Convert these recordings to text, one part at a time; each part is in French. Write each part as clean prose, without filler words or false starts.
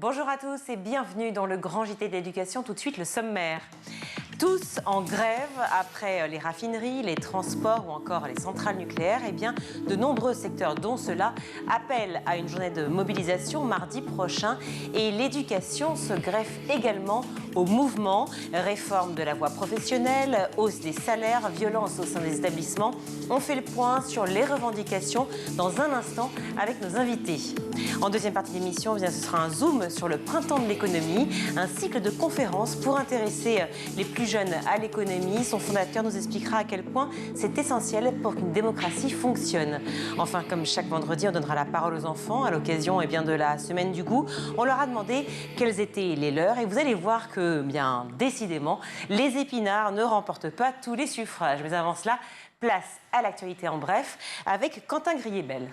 Bonjour à tous et bienvenue dans le grand JT de l'éducation. Tout de suite, le sommaire. Tous en grève après les raffineries, les transports ou encore les centrales nucléaires. Eh bien, de nombreux secteurs, dont ceux-là, appellent à une journée de mobilisation mardi prochain. Et l'éducation se greffe également au mouvement. Réforme de la voie professionnelle, hausse des salaires, violence au sein des établissements. On fait le point sur les revendications dans un instant avec nos invités. En deuxième partie d'émission, ce sera un zoom sur le printemps de l'économie, un cycle de conférences pour intéresser les plus jeunes à l'économie. Son fondateur nous expliquera à quel point c'est essentiel pour qu'une démocratie fonctionne. Enfin, comme chaque vendredi, on donnera la parole aux enfants à l'occasion de la semaine du goût. On leur a demandé quels étaient les leurs et vous allez voir que, décidément, les épinards ne remportent pas tous les suffrages. Mais avant cela, place à l'actualité en bref avec Quentin Griebel.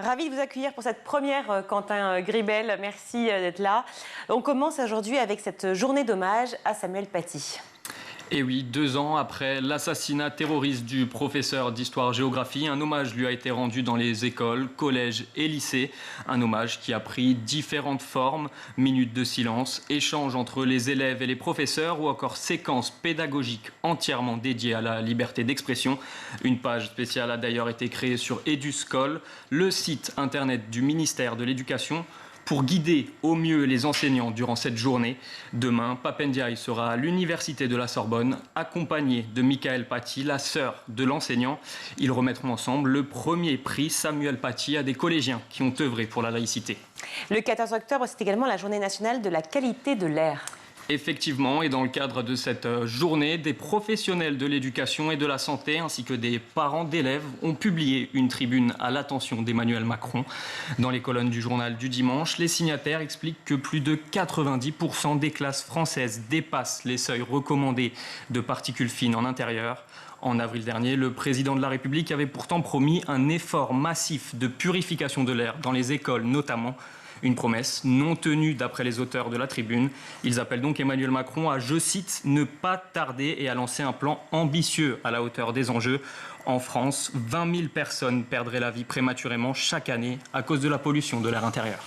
Ravi de vous accueillir pour cette première, Quentin Griebel. Merci d'être là. On commence aujourd'hui avec cette journée d'hommage à Samuel Paty. Et oui, 2 ans après l'assassinat terroriste du professeur d'histoire-géographie, un hommage lui a été rendu dans les écoles, collèges et lycées. Un hommage qui a pris différentes formes, minutes de silence, échanges entre les élèves et les professeurs ou encore séquences pédagogiques entièrement dédiées à la liberté d'expression. Une page spéciale a d'ailleurs été créée sur EduSchool, le site internet du ministère de l'Éducation, pour guider au mieux les enseignants durant cette journée. Demain, Pape Ndiaye sera à l'université de la Sorbonne, accompagné de Michael Paty, la sœur de l'enseignant. Ils remettront ensemble le premier prix Samuel Paty à des collégiens qui ont œuvré pour la laïcité. Le 14 octobre, c'est également la journée nationale de la qualité de l'air. Effectivement, et dans le cadre de cette journée, des professionnels de l'éducation et de la santé ainsi que des parents d'élèves ont publié une tribune à l'attention d'Emmanuel Macron. Dans les colonnes du journal du dimanche, les signataires expliquent que plus de 90% des classes françaises dépassent les seuils recommandés de particules fines en intérieur. En avril dernier, le président de la République avait pourtant promis un effort massif de purification de l'air dans les écoles notamment. Une promesse non tenue d'après les auteurs de la tribune. Ils appellent donc Emmanuel Macron à, je cite, ne pas tarder et à lancer un plan ambitieux à la hauteur des enjeux. En France, 20 000 personnes perdraient la vie prématurément chaque année à cause de la pollution de l'air intérieur.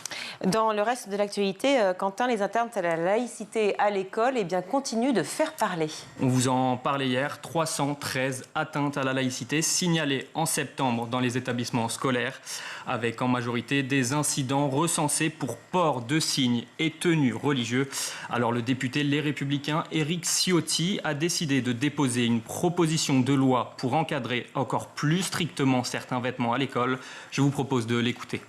Dans le reste de l'actualité, Quentin, les atteintes à la laïcité à l'école continuent de faire parler. On vous en parlait hier, 313 atteintes à la laïcité signalées en septembre dans les établissements scolaires, avec en majorité des incidents recensés pour port de signes et tenues religieux. Alors le député Les Républicains Éric Ciotti a décidé de déposer une proposition de loi pour encadrer encore plus strictement certains vêtements à l'école. Je vous propose de l'écouter.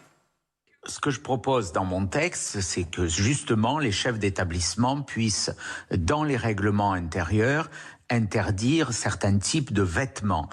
Ce que je propose dans mon texte, c'est que justement les chefs d'établissement puissent, dans les règlements intérieurs, interdire certains types de vêtements.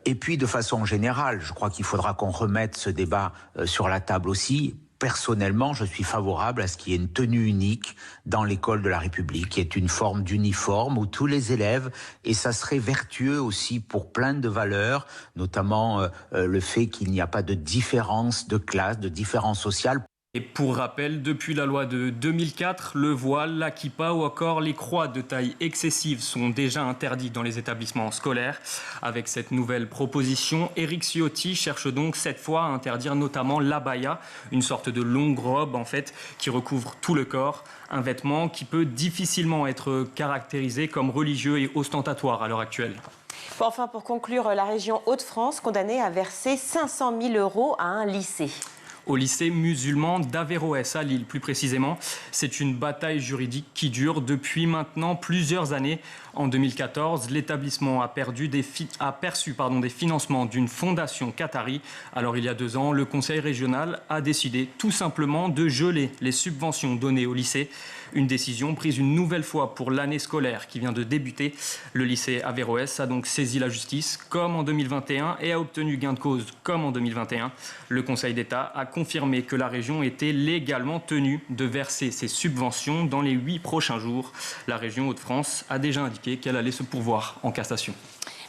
Et puis de façon générale, je crois qu'il faudra qu'on remette ce débat sur la table aussi. Personnellement, je suis favorable à ce qu'il y ait une tenue unique dans l'école de la République, qui est une forme d'uniforme où tous les élèves, et ça serait vertueux aussi pour plein de valeurs, notamment le fait qu'il n'y a pas de différence de classe, de différence sociale. Et pour rappel, depuis la loi de 2004, le voile, la kippa ou encore les croix de taille excessive sont déjà interdits dans les établissements scolaires. Avec cette nouvelle proposition, Éric Ciotti cherche donc cette fois à interdire notamment l'abaya, une sorte de longue robe qui recouvre tout le corps. Un vêtement qui peut difficilement être caractérisé comme religieux et ostentatoire à l'heure actuelle. Enfin, pour conclure, la région Hauts-de-France condamnée à verser 500 000 € à un lycée. Au lycée musulman d'Averroès à Lille, plus précisément. C'est une bataille juridique qui dure depuis maintenant plusieurs années. En 2014, l'établissement a perçu des financements d'une fondation qatari. Alors il y a 2 ans, le conseil régional a décidé tout simplement de geler les subventions données au lycée. Une décision prise une nouvelle fois pour l'année scolaire qui vient de débuter. Le lycée Averroès a donc saisi la justice comme en 2021 et a obtenu gain de cause comme en 2021. Le Conseil d'État a confirmé que la région était légalement tenue de verser ses subventions dans les 8 prochains jours. La région Hauts-de-France a déjà indiqué qu'elle allait se pourvoir en cassation.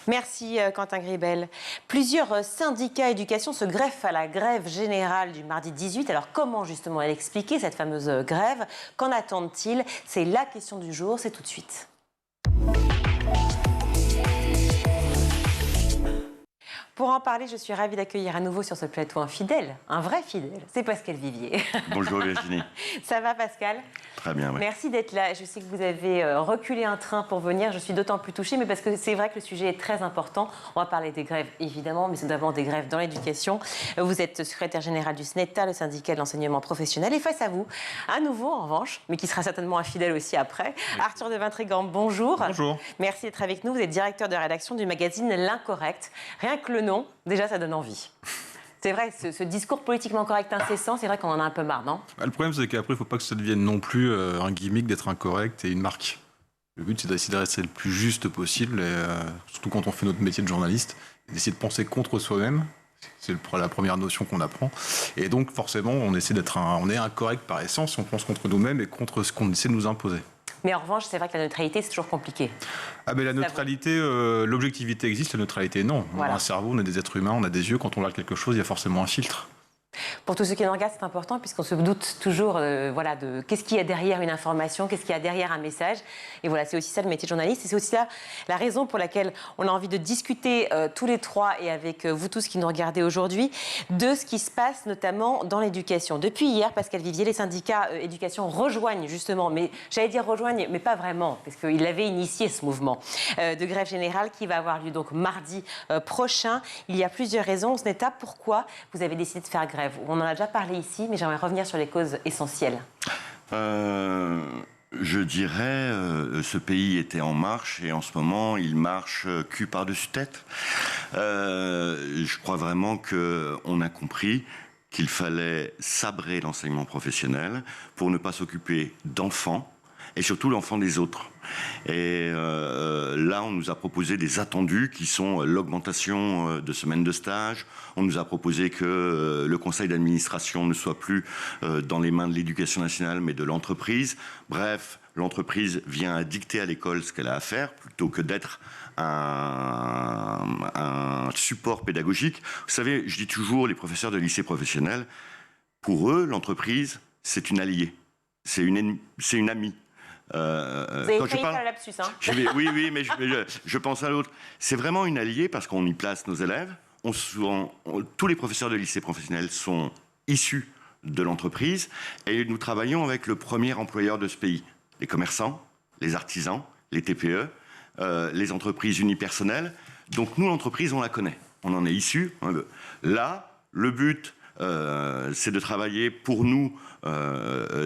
Merci Quentin Griebel. Plusieurs syndicats éducation se greffent à la grève générale du mardi 18. Alors comment justement expliquer cette fameuse grève? Qu'en attendent-ils? C'est la question du jour, c'est tout de suite. Pour en parler, je suis ravie d'accueillir à nouveau sur ce plateau un fidèle, un vrai fidèle. C'est Pascal Vivier. Bonjour Virginie. Ça va Pascal? Très bien, oui. Merci d'être là. Je sais que vous avez reculé un train pour venir. Je suis d'autant plus touchée, mais parce que c'est vrai que le sujet est très important. On va parler des grèves, évidemment, mais c'est d'abord des grèves dans l'éducation. Vous êtes secrétaire général du SNETA, le syndicat de l'enseignement professionnel. Et face à vous, à nouveau, en revanche, mais qui sera certainement un fidèle aussi après, oui. Arthur de Vintrigan, bonjour. Bonjour. Merci d'être avec nous. Vous êtes directeur de rédaction du magazine L'Incorrect. Rien que le nom, déjà, ça donne envie. C'est vrai, ce discours politiquement correct incessant, c'est vrai qu'on en a un peu marre, non? Le problème, c'est qu'après, il ne faut pas que ça devienne non plus un gimmick d'être incorrect et une marque. Le but, c'est d'essayer de rester le plus juste possible, et, surtout quand on fait notre métier de journaliste, d'essayer de penser contre soi-même. C'est la première notion qu'on apprend. Et donc, forcément, on essaie on est incorrect par essence, on pense contre nous-mêmes et contre ce qu'on essaie de nous imposer. Mais en revanche, c'est vrai que la neutralité, c'est toujours compliqué. Ah ben la neutralité, l'objectivité existe, la neutralité non. Voilà. On a un cerveau, on est des êtres humains, on a des yeux. Quand on regarde quelque chose, il y a forcément un filtre. Pour tous ceux qui nous regardent, c'est important puisqu'on se doute toujours de qu'est-ce qu'il y a derrière une information, qu'est-ce qu'il y a derrière un message. Et voilà, c'est aussi ça le métier de journaliste. Et c'est aussi la raison pour laquelle on a envie de discuter tous les trois et avec vous tous qui nous regardez aujourd'hui de ce qui se passe notamment dans l'éducation. Depuis hier, Pascal Vivier, les syndicats éducation rejoignent justement, mais j'allais dire rejoignent, mais pas vraiment, parce qu'ils avaient initié ce mouvement de grève générale qui va avoir lieu donc mardi prochain. Il y a plusieurs raisons. Ce n'est pas pourquoi vous avez décidé de faire grève. On en a déjà parlé ici, mais j'aimerais revenir sur les causes essentielles. Je dirais, ce pays était en marche et en ce moment, il marche cul par-dessus tête. Je crois vraiment qu'on a compris qu'il fallait sabrer l'enseignement professionnel pour ne pas s'occuper d'enfants et surtout l'enfant des autres. Et là, on nous a proposé des attendus qui sont l'augmentation de semaines de stage. On nous a proposé que le conseil d'administration ne soit plus dans les mains de l'éducation nationale, mais de l'entreprise. Bref, l'entreprise vient à dicter à l'école ce qu'elle a à faire, plutôt que d'être un support pédagogique. Vous savez, je dis toujours, les professeurs de lycée professionnel, pour eux, l'entreprise, c'est une alliée, c'est une amie. Vous avez failli faire le lapsus, hein? Oui, mais je pense à l'autre. C'est vraiment une alliée parce qu'on y place nos élèves. Tous les professeurs de lycée professionnel sont issus de l'entreprise et nous travaillons avec le premier employeur de ce pays. Les commerçants, les artisans, les TPE, les entreprises unipersonnelles. Donc nous, l'entreprise, on la connaît. On en est issus. Là, le but, c'est de travailler pour nous.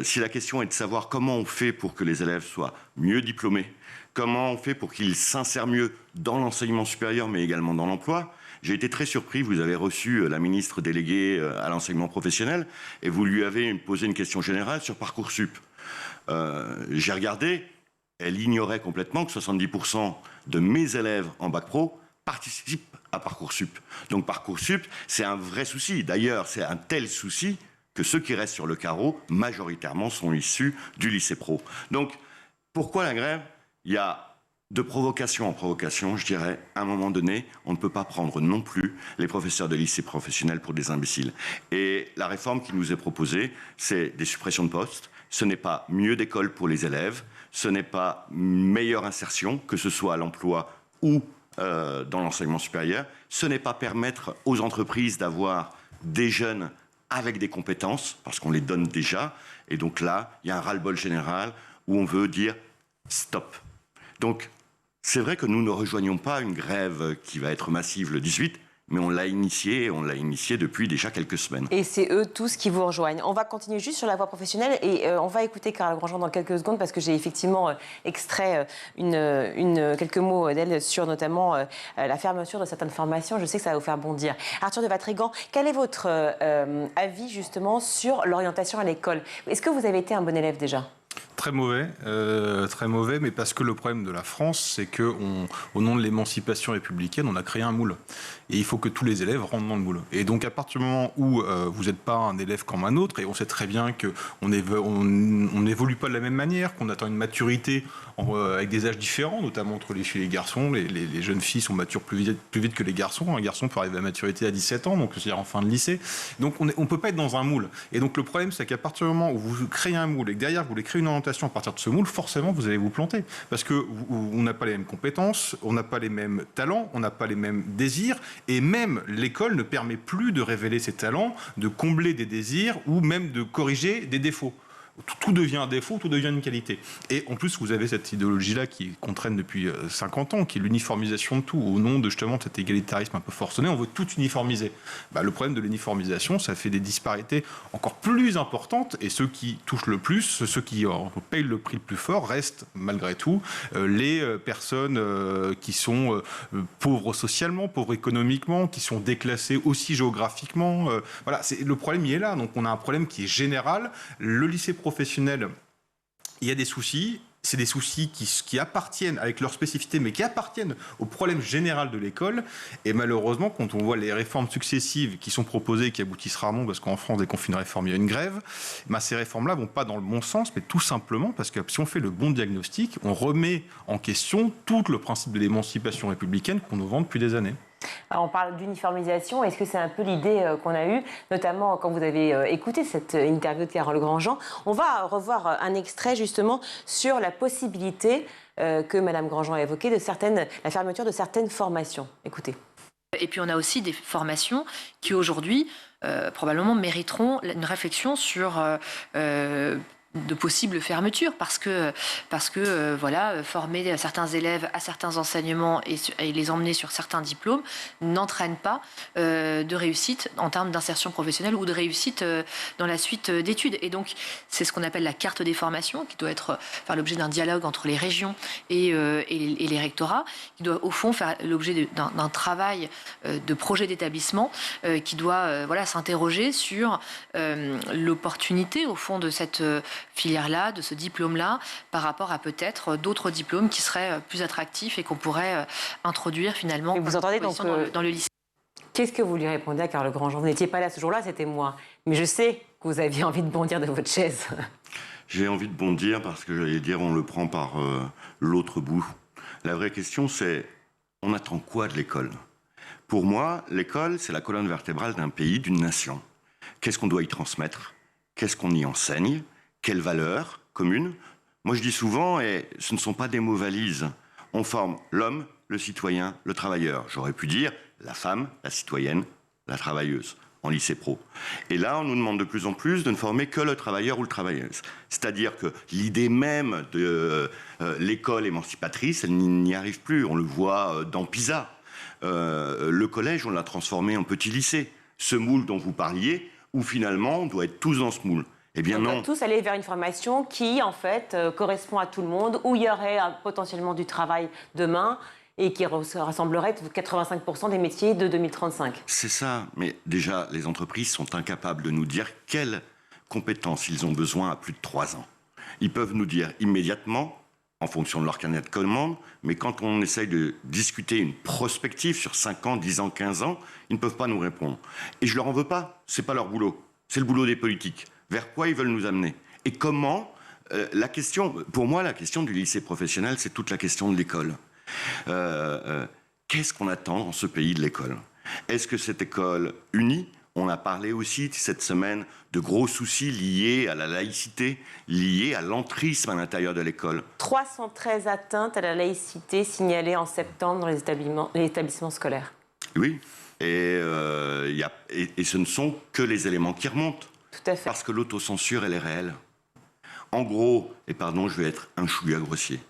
Si la question est de savoir comment on fait pour que les élèves soient mieux diplômés, comment on fait pour qu'ils s'insèrent mieux dans l'enseignement supérieur, mais également dans l'emploi. J'ai été très surpris, vous avez reçu la ministre déléguée à l'enseignement professionnel et vous lui avez posé une question générale sur Parcoursup. J'ai regardé, elle ignorait complètement que 70% de mes élèves en bac pro participent à Parcoursup. Donc Parcoursup, c'est un vrai souci. D'ailleurs, c'est un tel souci que ceux qui restent sur le carreau, majoritairement, sont issus du lycée pro. Donc, pourquoi la grève? Il y a de provocation en provocation, je dirais, à un moment donné, on ne peut pas prendre non plus les professeurs de lycée professionnel pour des imbéciles. Et la réforme qui nous est proposée, c'est des suppressions de postes. Ce n'est pas mieux d'école pour les élèves, ce n'est pas meilleure insertion, que ce soit à l'emploi ou dans l'enseignement supérieur. Ce n'est pas permettre aux entreprises d'avoir des jeunes avec des compétences, parce qu'on les donne déjà. Et donc là, il y a un ras-le-bol général où on veut dire stop. Donc, c'est vrai que nous ne rejoignons pas une grève qui va être massive le 18, mais on l'a initiée depuis déjà quelques semaines. Et c'est eux tous qui vous rejoignent. On va continuer juste sur la voie professionnelle et on va écouter Carole Grandjean dans quelques secondes parce que j'ai effectivement extrait quelques mots d'elle sur notamment la fermeture de certaines formations. Je sais que ça va vous faire bondir. Arthur de Vintrigan, quel est votre avis justement sur l'orientation à l'école? Est-ce que vous avez été un bon élève déjà? Très mauvais, mais parce que le problème de la France, c'est qu'au nom de l'émancipation républicaine, on a créé un moule. Et il faut que tous les élèves rentrent dans le moule. Et donc, à partir du moment où vous n'êtes pas un élève comme un autre, et on sait très bien qu'on n'évolue pas de la même manière, qu'on attend une maturité avec des âges différents, notamment entre les filles et les garçons. Les jeunes filles sont matures plus vite que les garçons. Un garçon peut arriver à maturité à 17 ans, donc c'est-à-dire en fin de lycée. Donc, on ne peut pas être dans un moule. Et donc, le problème, c'est qu'à partir du moment où vous créez un moule et que derrière, vous voulez créer une orientation orientation à partir de ce moule, forcément, vous allez vous planter. Parce qu'on n'a pas les mêmes compétences, on n'a pas les mêmes talents, on n'a pas les mêmes désirs, et même l'école ne permet plus de révéler ses talents, de combler des désirs ou même de corriger des défauts. Tout devient un défaut, tout devient une qualité. Et en plus, vous avez cette idéologie-là qu'on traîne depuis 50 ans, qui est l'uniformisation de tout, au nom de justement cet égalitarisme un peu forcené. On veut tout uniformiser. Le problème de l'uniformisation, ça fait des disparités encore plus importantes, et ceux qui touchent le plus, ceux qui payent le prix le plus fort, restent malgré tout les personnes qui sont pauvres socialement, pauvres économiquement, qui sont déclassées aussi géographiquement. Voilà, le problème, il est là. Donc on a un problème qui est général. Le lycée professionnel, il y a des soucis. C'est des soucis qui appartiennent, avec leur spécificité, mais qui appartiennent au problème général de l'école. Et malheureusement, quand on voit les réformes successives qui sont proposées et qui aboutissent rarement, parce qu'en France, dès qu'on fait une réforme, il y a une grève, ces réformes-là ne vont pas dans le bon sens, mais tout simplement parce que si on fait le bon diagnostic, on remet en question tout le principe de l'émancipation républicaine qu'on nous vend depuis des années. Alors on parle d'uniformisation. Est-ce que c'est un peu l'idée qu'on a eue, notamment quand vous avez écouté cette interview de Carole Grandjean? On va revoir un extrait justement sur la possibilité que Mme Grandjean a évoquée de la fermeture de certaines formations. Écoutez. Et puis on a aussi des formations qui aujourd'hui probablement mériteront une réflexion sur de possibles fermetures parce que voilà, former certains élèves à certains enseignements et les emmener sur certains diplômes n'entraîne pas de réussite en termes d'insertion professionnelle ou de réussite dans la suite d'études. Et donc c'est ce qu'on appelle la carte des formations qui doit faire l'objet d'un dialogue entre les régions et les rectorats, qui doit au fond faire l'objet d'un travail de projet d'établissement qui doit s'interroger sur l'opportunité au fond de cette filière-là, de ce diplôme-là, par rapport à peut-être d'autres diplômes qui seraient plus attractifs et qu'on pourrait introduire finalement. Et vous entendez donc dans le lycée. Qu'est-ce que vous lui répondez à Carole Grandjean? Vous n'étiez pas là ce jour-là, c'était moi. Mais je sais que vous aviez envie de bondir de votre chaise. J'ai envie de bondir parce que j'allais dire on le prend par l'autre bout. La vraie question c'est on attend quoi de l'école? Pour moi, l'école c'est la colonne vertébrale d'un pays, d'une nation. Qu'est-ce qu'on doit y transmettre? Qu'est-ce qu'on y enseigne? Quelles valeurs communes? Moi, je dis souvent, et ce ne sont pas des mots valises, on forme l'homme, le citoyen, le travailleur. J'aurais pu dire la femme, la citoyenne, la travailleuse, en lycée pro. Et là, on nous demande de plus en plus de ne former que le travailleur ou le travailleuse. C'est-à-dire que l'idée même de l'école émancipatrice, elle n'y arrive plus. On le voit dans PISA. Le collège, on l'a transformé en petit lycée. Ce moule dont vous parliez, où finalement, on doit être tous dans ce moule. Eh bien non. On doit tous aller vers une formation qui, en fait, correspond à tout le monde, où il y aurait potentiellement du travail demain et qui rassemblerait 85% des métiers de 2035. C'est ça. Mais déjà, les entreprises sont incapables de nous dire quelles compétences ils ont besoin à plus de 3 ans. Ils peuvent nous dire immédiatement, en fonction de leur carnet de commandes, mais quand on essaye de discuter une prospective sur 5 ans, 10 ans, 15 ans, ils ne peuvent pas nous répondre. Et je leur en veux pas. C'est pas leur boulot. C'est le boulot des politiques. Vers quoi ils veulent nous amener? Et comment pour moi, la question du lycée professionnel, c'est toute la question de l'école. Qu'est-ce qu'on attend dans ce pays de l'école? Est-ce que cette école unie? On a parlé aussi cette semaine de gros soucis liés à la laïcité, liés à l'entrisme à l'intérieur de l'école. 313 atteintes à la laïcité signalées en septembre dans les établissements scolaires. Oui, et ce ne sont que les éléments qui remontent. Tout à fait. Parce que l'autocensure, elle est réelle. En gros, et pardon, je vais être un chouïa grossier.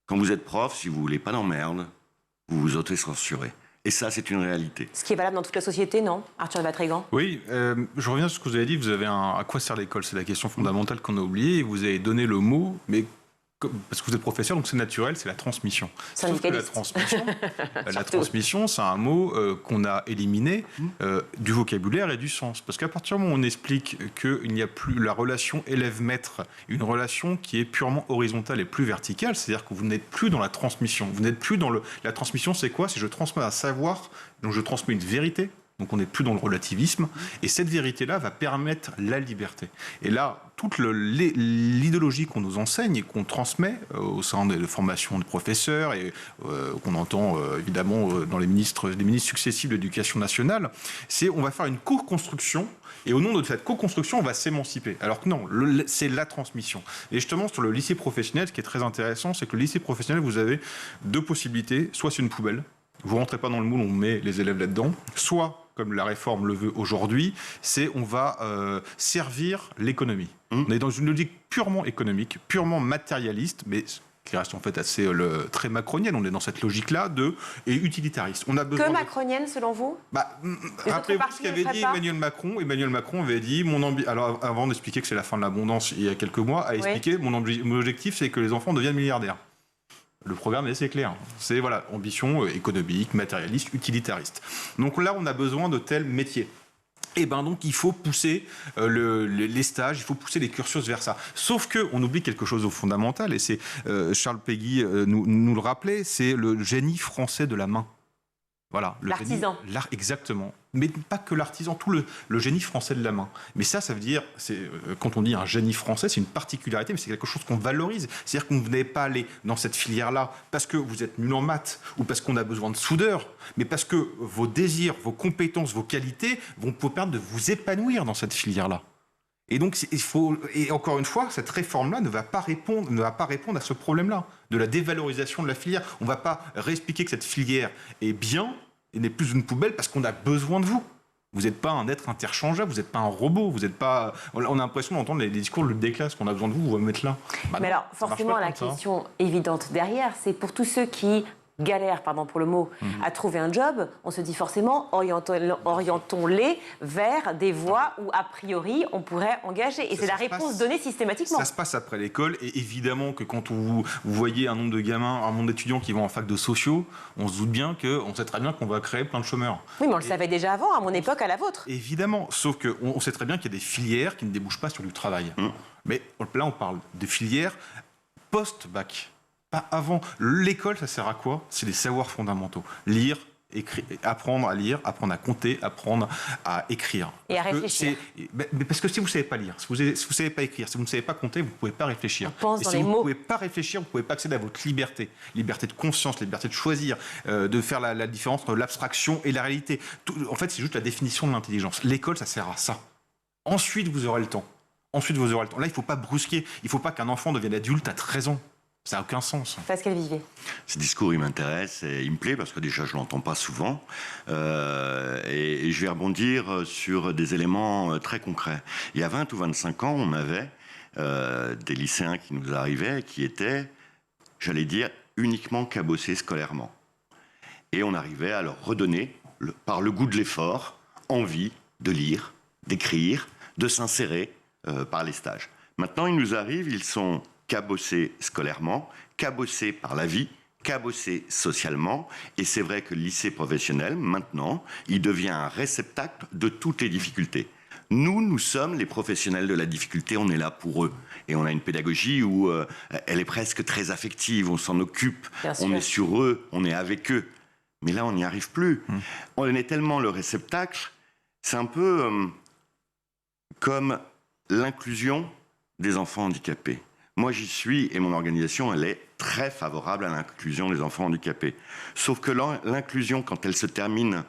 Quand vous êtes prof, si vous voulez pas d'emmerde, vous vous autocensurez. Et ça, c'est une réalité. Ce qui est valable dans toute la société, non, Arthur Vatrigan? Oui, je reviens sur ce que vous avez dit. Vous avez à quoi sert l'école? C'est la question fondamentale qu'on a oubliée. Vous avez donné le mot, mais parce que vous êtes professeur, donc c'est naturel, c'est la transmission. Sauf que la transmission, c'est un mot qu'on a éliminé du vocabulaire et du sens. Parce qu'à partir du moment où on explique qu'il n'y a plus la relation élève-maître, une relation qui est purement horizontale et plus verticale, c'est-à-dire que vous n'êtes plus dans la transmission. Vous n'êtes plus dans la transmission, c'est quoi? C'est je transmets un savoir, donc je transmets une vérité. Donc on n'est plus dans le relativisme. Et cette vérité-là va permettre la liberté. Et là, toute l'idéologie qu'on nous enseigne et qu'on transmet au sein des formations de professeurs et qu'on entend évidemment dans les ministres successifs de l'éducation nationale, c'est on va faire une co-construction et au nom de cette co-construction, on va s'émanciper. Alors que non, c'est la transmission. Et justement, sur le lycée professionnel, ce qui est très intéressant, c'est que le lycée professionnel, vous avez deux possibilités. Soit c'est une poubelle, vous rentrez pas dans le moule, on met les élèves là-dedans. Soit, comme la réforme le veut aujourd'hui, c'est on va servir l'économie. On est dans une logique purement économique, purement matérialiste, mais qui reste en fait assez très macronienne. On est dans cette logique-là et utilitariste. On a besoin macronienne, selon vous? Rappelez-vous ce qu'avait dit Emmanuel Macron. Emmanuel Macron avait dit, alors avant d'expliquer que c'est la fin de l'abondance il y a quelques mois, a expliqué mon objectif, c'est que les enfants deviennent milliardaires. Le programme est assez clair. C'est ambition économique, matérialiste, utilitariste. Donc là, on a besoin de tels métiers. Et donc il faut pousser les stages, il faut pousser les cursus vers ça. Sauf qu'on oublie quelque chose de fondamental, et c'est Charles Péguy nous le rappelait, c'est le génie français de la main. Voilà, l'artisan. Exactement. Mais pas que l'artisan, tout le génie français de la main. Mais ça veut dire, quand on dit un génie français, c'est une particularité, mais c'est quelque chose qu'on valorise. C'est-à-dire qu'on n'êtes pas allé dans cette filière-là parce que vous êtes nul en maths ou parce qu'on a besoin de soudeurs, mais parce que vos désirs, vos compétences, vos qualités vont vous permettre de vous épanouir dans cette filière-là. Et donc, et encore une fois, cette réforme-là ne va pas répondre à ce problème-là, de la dévalorisation de la filière. On ne va pas réexpliquer que cette filière est bien et n'est plus une poubelle parce qu'on a besoin de vous. Vous n'êtes pas un être interchangeable, vous n'êtes pas un robot, vous n'êtes pas... On a l'impression d'entendre les discours de déclasse qu'on a besoin de vous, vous va me mettre là. Mais alors, forcément, la question évidente derrière, c'est pour tous ceux qui galèrent, pardon pour le mot, à trouver un job, on se dit forcément, orientons-les vers des voies où, a priori, on pourrait engager. Et c'est la réponse donnée systématiquement. Ça se passe après l'école, et évidemment que quand vous voyez un nombre de gamins, un nombre d'étudiants qui vont en fac de sociaux, on se doute bien on sait très bien qu'on va créer plein de chômeurs. Oui, mais on le savait déjà avant, à mon époque, à la vôtre. Évidemment, sauf qu'on sait très bien qu'il y a des filières qui ne débouchent pas sur du travail. Mais là, on parle de filières post-bac. Avant. L'école, ça sert à quoi? C'est des savoirs fondamentaux. Lire, écrire, apprendre à lire, apprendre à compter, apprendre à écrire. Et à réfléchir. Parce que si vous ne savez pas lire, si vous ne savez pas écrire, si vous ne savez pas compter, vous ne pouvez pas réfléchir. On pense et dans si les vous mots. ne pouvez pas réfléchir, vous ne pouvez pas accéder à votre liberté. Liberté de conscience, liberté de choisir, de faire la différence entre l'abstraction et la réalité. En fait, c'est juste la définition de l'intelligence. L'école, ça sert à ça. Ensuite, vous aurez le temps. Là, il ne faut pas brusquer. Il ne faut pas qu'un enfant devienne adulte à 13 ans. Ça n'a aucun sens. Pascal Vivier. Ce discours, il m'intéresse et il me plaît parce que déjà, je ne l'entends pas souvent. Et je vais rebondir sur des éléments très concrets. Il y a 20 ou 25 ans, on avait des lycéens qui nous arrivaient qui étaient, j'allais dire, uniquement cabossés scolairement. Et on arrivait à leur redonner, par le goût de l'effort, envie de lire, d'écrire, de s'insérer par les stages. Maintenant, ils nous arrivent, ils sont cabossés scolairement, cabossés par la vie, cabossés socialement. Et c'est vrai que le lycée professionnel, maintenant, il devient un réceptacle de toutes les difficultés. Nous sommes les professionnels de la difficulté, on est là pour eux. Et on a une pédagogie où elle est presque très affective, on s'en occupe, on est sur eux, on est avec eux. Mais là, on n'y arrive plus. On est tellement le réceptacle, c'est un peu comme l'inclusion des enfants handicapés. Moi, j'y suis et mon organisation, elle est très favorable à l'inclusion des enfants handicapés. Sauf que l'inclusion, quand elle se termine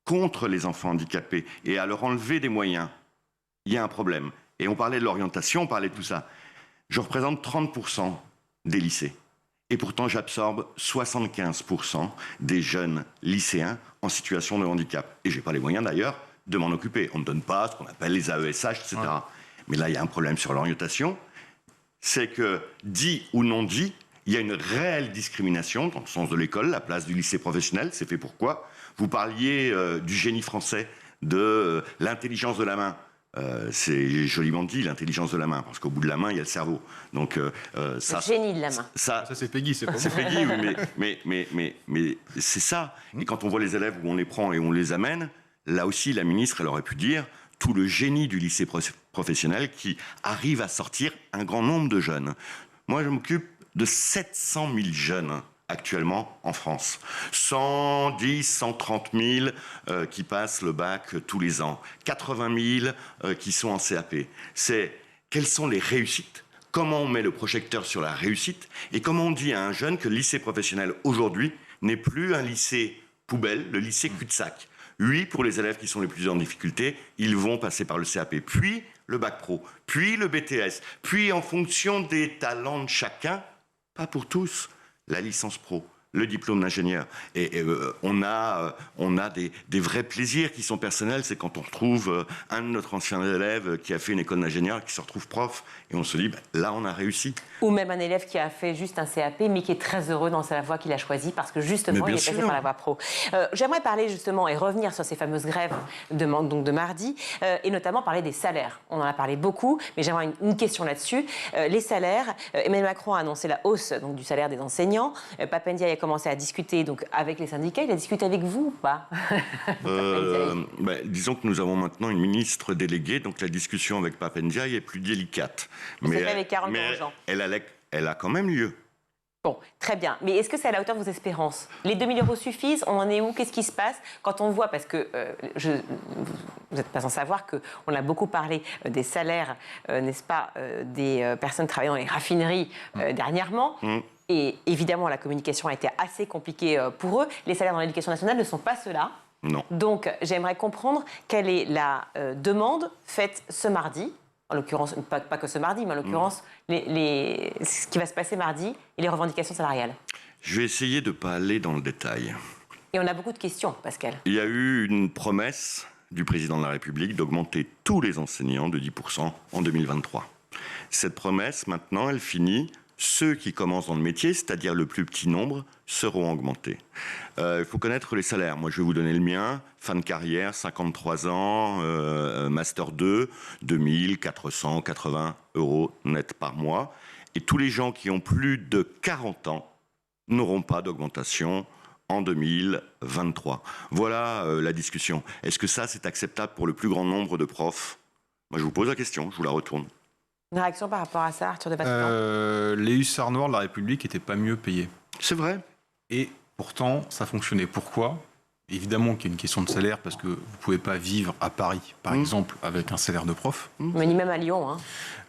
contre les enfants handicapés et à leur enlever des moyens, il y a un problème. Et on parlait de l'orientation, on parlait de tout ça. Je représente 30% des lycées. Et pourtant, j'absorbe 75% des jeunes lycéens en situation de handicap. Et je n'ai pas les moyens, d'ailleurs, de m'en occuper. On ne donne pas ce qu'on appelle les AESH, etc. Ouais. Mais là, il y a un problème sur l'orientation. C'est que, dit ou non dit, il y a une réelle discrimination dans le sens de l'école, la place du lycée professionnel. C'est fait pourquoi? Vous parliez du génie français, de l'intelligence de la main. C'est joliment dit, l'intelligence de la main, parce qu'au bout de la main, il y a le cerveau. Donc, ça, le génie de la main. Ça c'est Péguy, c'est pas moi. C'est Péguy, oui, mais c'est ça. Et quand on voit les élèves où on les prend et on les amène, là aussi, la ministre, elle aurait pu dire tout le génie du lycée professionnel qui arrive à sortir un grand nombre de jeunes. Moi, je m'occupe de 700 000 jeunes actuellement en France. 110, 130 000 qui passent le bac tous les ans. 80 000 qui sont en CAP. Quelles sont les réussites ? Comment on met le projecteur sur la réussite ? Et comment on dit à un jeune que le lycée professionnel aujourd'hui n'est plus un lycée poubelle, le lycée cul-de-sac. Oui, pour les élèves qui sont les plus en difficulté, ils vont passer par le CAP, puis le bac pro, puis le BTS, puis en fonction des talents de chacun, pas pour tous, la licence pro, le diplôme d'ingénieur. Et on a des vrais plaisirs qui sont personnels. C'est quand on retrouve un de notre ancien élève qui a fait une école d'ingénieur, qui se retrouve prof, et on se dit, là, on a réussi. Ou même un élève qui a fait juste un CAP, mais qui est très heureux dans la voie qu'il a choisie, parce que justement, il est passé par la voie pro. J'aimerais parler justement, et revenir sur ces fameuses grèves de mardi, et notamment parler des salaires. On en a parlé beaucoup, mais j'aimerais une question là-dessus. Les salaires, Emmanuel Macron a annoncé la hausse du salaire des enseignants. Pap Ndiaye a commencé à discuter avec les syndicats. Il a discuté avec vous ou pas? Disons que nous avons maintenant une ministre déléguée, donc la discussion avec Pap Ndiaye est plus délicate. Mais avec 40 ans. Elle a quand même lieu. Bon, très bien. Mais est-ce que c'est à la hauteur de vos espérances? Les 2 000 € suffisent? On en est où? Qu'est-ce qui se passe quand on voit? Parce que vous n'êtes pas sans savoir qu'on a beaucoup parlé des salaires, n'est-ce pas, des personnes travaillant dans les raffineries dernièrement. Et évidemment, la communication a été assez compliquée pour eux. Les salaires dans l'éducation nationale ne sont pas ceux-là. Non. Donc, j'aimerais comprendre quelle est la demande faite ce mardi. En l'occurrence, pas que ce mardi, mais en l'occurrence, ce qui va se passer mardi et les revendications salariales. Je vais essayer de ne pas aller dans le détail. Et on a beaucoup de questions, Pascal. Il y a eu une promesse du président de la République d'augmenter tous les enseignants de 10% en 2023. Cette promesse, maintenant, elle finit. Ceux qui commencent dans le métier, c'est-à-dire le plus petit nombre, seront augmentés. Il faut connaître les salaires. Moi, je vais vous donner le mien. Fin de carrière, 53 ans, Master 2, 2480 € net par mois. Et tous les gens qui ont plus de 40 ans n'auront pas d'augmentation en 2023. Voilà la discussion. Est-ce que ça, c'est acceptable pour le plus grand nombre de profs? Moi, je vous pose la question, je vous la retourne. Une réaction par rapport à ça, Arthur de Bataclan? Les hussards noirs de la République n'étaient pas mieux payés. C'est vrai. Et pourtant, ça fonctionnait. Pourquoi? Évidemment qu'il y a une question de salaire, parce que vous ne pouvez pas vivre à Paris, par exemple, avec un salaire de prof. Mais ni même à Lyon. Hein.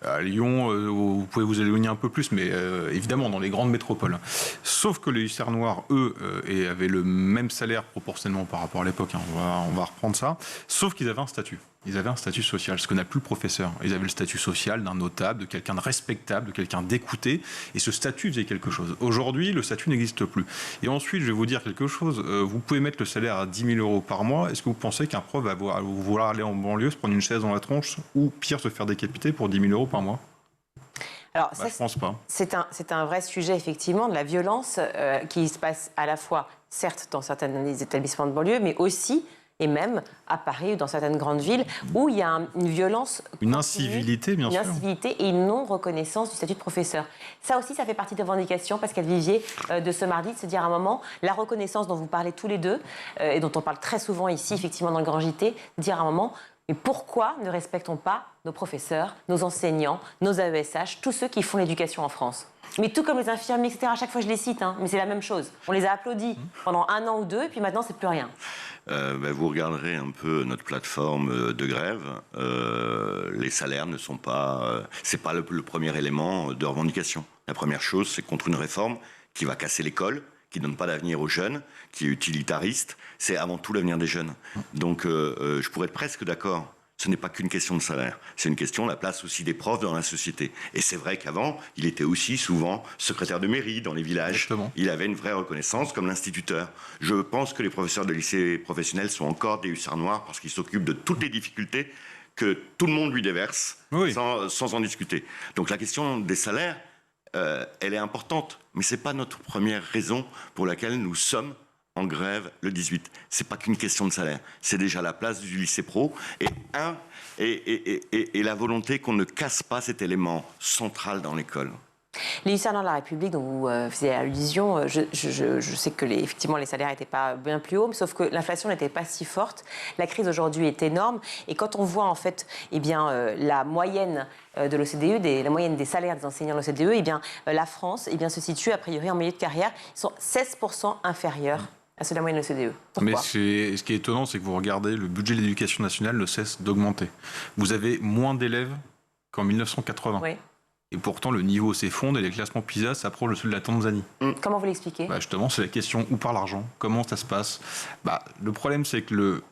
À Lyon, vous pouvez vous éloigner un peu plus, mais évidemment dans les grandes métropoles. Sauf que les hussards noirs, eux, avaient le même salaire proportionnellement par rapport à l'époque. Hein. On va reprendre ça. Sauf qu'ils avaient un statut. Ils avaient un statut social, ce que n'a plus le professeur. Ils avaient le statut social d'un notable, de quelqu'un de respectable, de quelqu'un d'écouté. Et ce statut faisait quelque chose. Aujourd'hui, le statut n'existe plus. Et ensuite, je vais vous dire quelque chose. Vous pouvez mettre le salaire à 10 000 € par mois. Est-ce que vous pensez qu'un prof va vouloir aller en banlieue, se prendre une chaise dans la tronche, ou pire, se faire décapiter pour 10 000 € par mois? Alors, ça, je pense pas. C'est un vrai sujet, effectivement, de la violence qui se passe à la fois, certes, dans certains établissements de banlieue, mais aussi, et même à Paris ou dans certaines grandes villes, où il y a une violence... Une incivilité, bien sûr. Une incivilité et une non-reconnaissance du statut de professeur. Ça aussi, ça fait partie des revendications, Pascal Vivier, de ce mardi, de se dire à un moment, la reconnaissance dont vous parlez tous les deux, et dont on parle très souvent ici, effectivement, dans le Grand JT, de dire à un moment... Mais pourquoi ne respectons pas nos professeurs, nos enseignants, nos AESH, tous ceux qui font l'éducation en France? Mais tout comme les infirmiers, etc., à chaque fois je les cite, mais c'est la même chose. On les a applaudis pendant 1 an ou 2, et puis maintenant c'est plus rien. Vous regarderez un peu notre plateforme de grève. Les salaires ne sont pas... c'est pas le premier élément de revendication. La première chose, c'est contre une réforme qui va casser l'école, qui ne donne pas d'avenir aux jeunes, qui est utilitariste, c'est avant tout l'avenir des jeunes. Donc je pourrais être presque d'accord. Ce n'est pas qu'une question de salaire, c'est une question de la place aussi des profs dans la société. Et c'est vrai qu'avant, il était aussi souvent secrétaire de mairie dans les villages. Exactement. Il avait une vraie reconnaissance comme l'instituteur. Je pense que les professeurs de lycée professionnels sont encore des hussards noirs parce qu'ils s'occupent de toutes les difficultés que tout le monde lui déverse, oui, sans en discuter. Donc la question des salaires, elle est importante, mais ce n'est pas notre première raison pour laquelle nous sommes en grève le 18. Ce n'est pas qu'une question de salaire. C'est déjà la place du lycée pro et la volonté qu'on ne casse pas cet élément central dans l'école. Les lycéens de la République, dont vous faisiez allusion, je sais que effectivement les salaires n'étaient pas bien plus hauts, sauf que l'inflation n'était pas si forte. La crise aujourd'hui est énorme. Et quand on voit en fait la moyenne de l'OCDE, la moyenne des salaires des enseignants de l'OCDE, la France se situe a priori en milieu de carrière. Ils sont 16% inférieurs à ceux de la moyenne de l'OCDE. Pourquoi ? Mais ce qui est étonnant, c'est que vous regardez, le budget de l'éducation nationale ne cesse d'augmenter. Vous avez moins d'élèves qu'en 1980. Oui. Et pourtant, le niveau s'effondre et les classements PISA s'approchent de ceux de la Tanzanie. Comment vous l'expliquez ? Justement, c'est la question où part l'argent ? Comment ça se passe ? Le problème, c'est que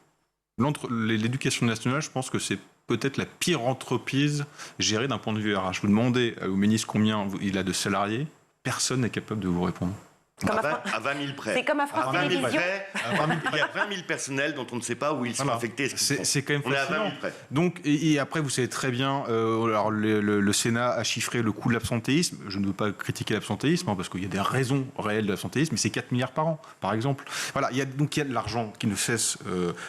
l'éducation nationale, je pense que c'est peut-être la pire entreprise gérée d'un point de vue RH. Vous demandez au ministre combien il a de salariés, personne n'est capable de vous répondre. À 20 000 près. C'est comme à France Télévisions. Il y a 20 000 personnels dont on ne sait pas où ils sont affectés. C'est quand même fascinant. On est à 20 000 près. Donc, et après, vous savez très bien, alors le Sénat a chiffré le coût de l'absentéisme. Je ne veux pas critiquer l'absentéisme, parce qu'il y a des raisons réelles de l'absentéisme, mais c'est 4 milliards par an, par exemple. Voilà, il y a de l'argent qui ne cesse,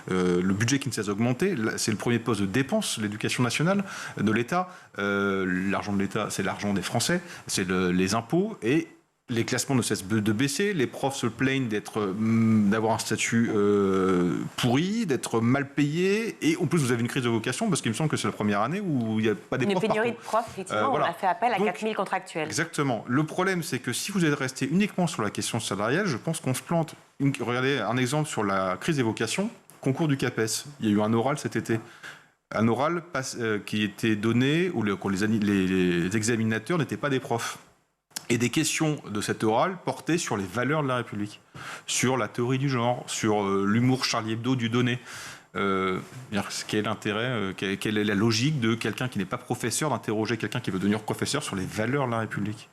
le budget qui ne cesse d'augmenter. C'est le premier poste de dépense, l'éducation nationale de l'État. L'argent de l'État, c'est l'argent des Français, c'est les impôts, et les classements ne cessent de baisser, les profs se plaignent d'avoir un statut pourri, d'être mal payés, et en plus vous avez une crise de vocation, parce qu'il me semble que c'est la première année où il n'y a pas des profs. Une pénurie de profs, effectivement, on a fait appel à 4 000 contractuels. Exactement. Le problème, c'est que si vous êtes resté uniquement sur la question salariale, je pense qu'on se plante. Regardez un exemple sur la crise des vocations, concours du CAPES. Il y a eu un oral cet été. Un oral qui était donné où les examinateurs n'étaient pas des profs. Et des questions de cet oral portaient sur les valeurs de la République, sur la théorie du genre, sur l'humour Charlie Hebdo du donné. Quel est l'intérêt, quelle est la logique de quelqu'un qui n'est pas professeur d'interroger quelqu'un qui veut devenir professeur sur les valeurs de la République ?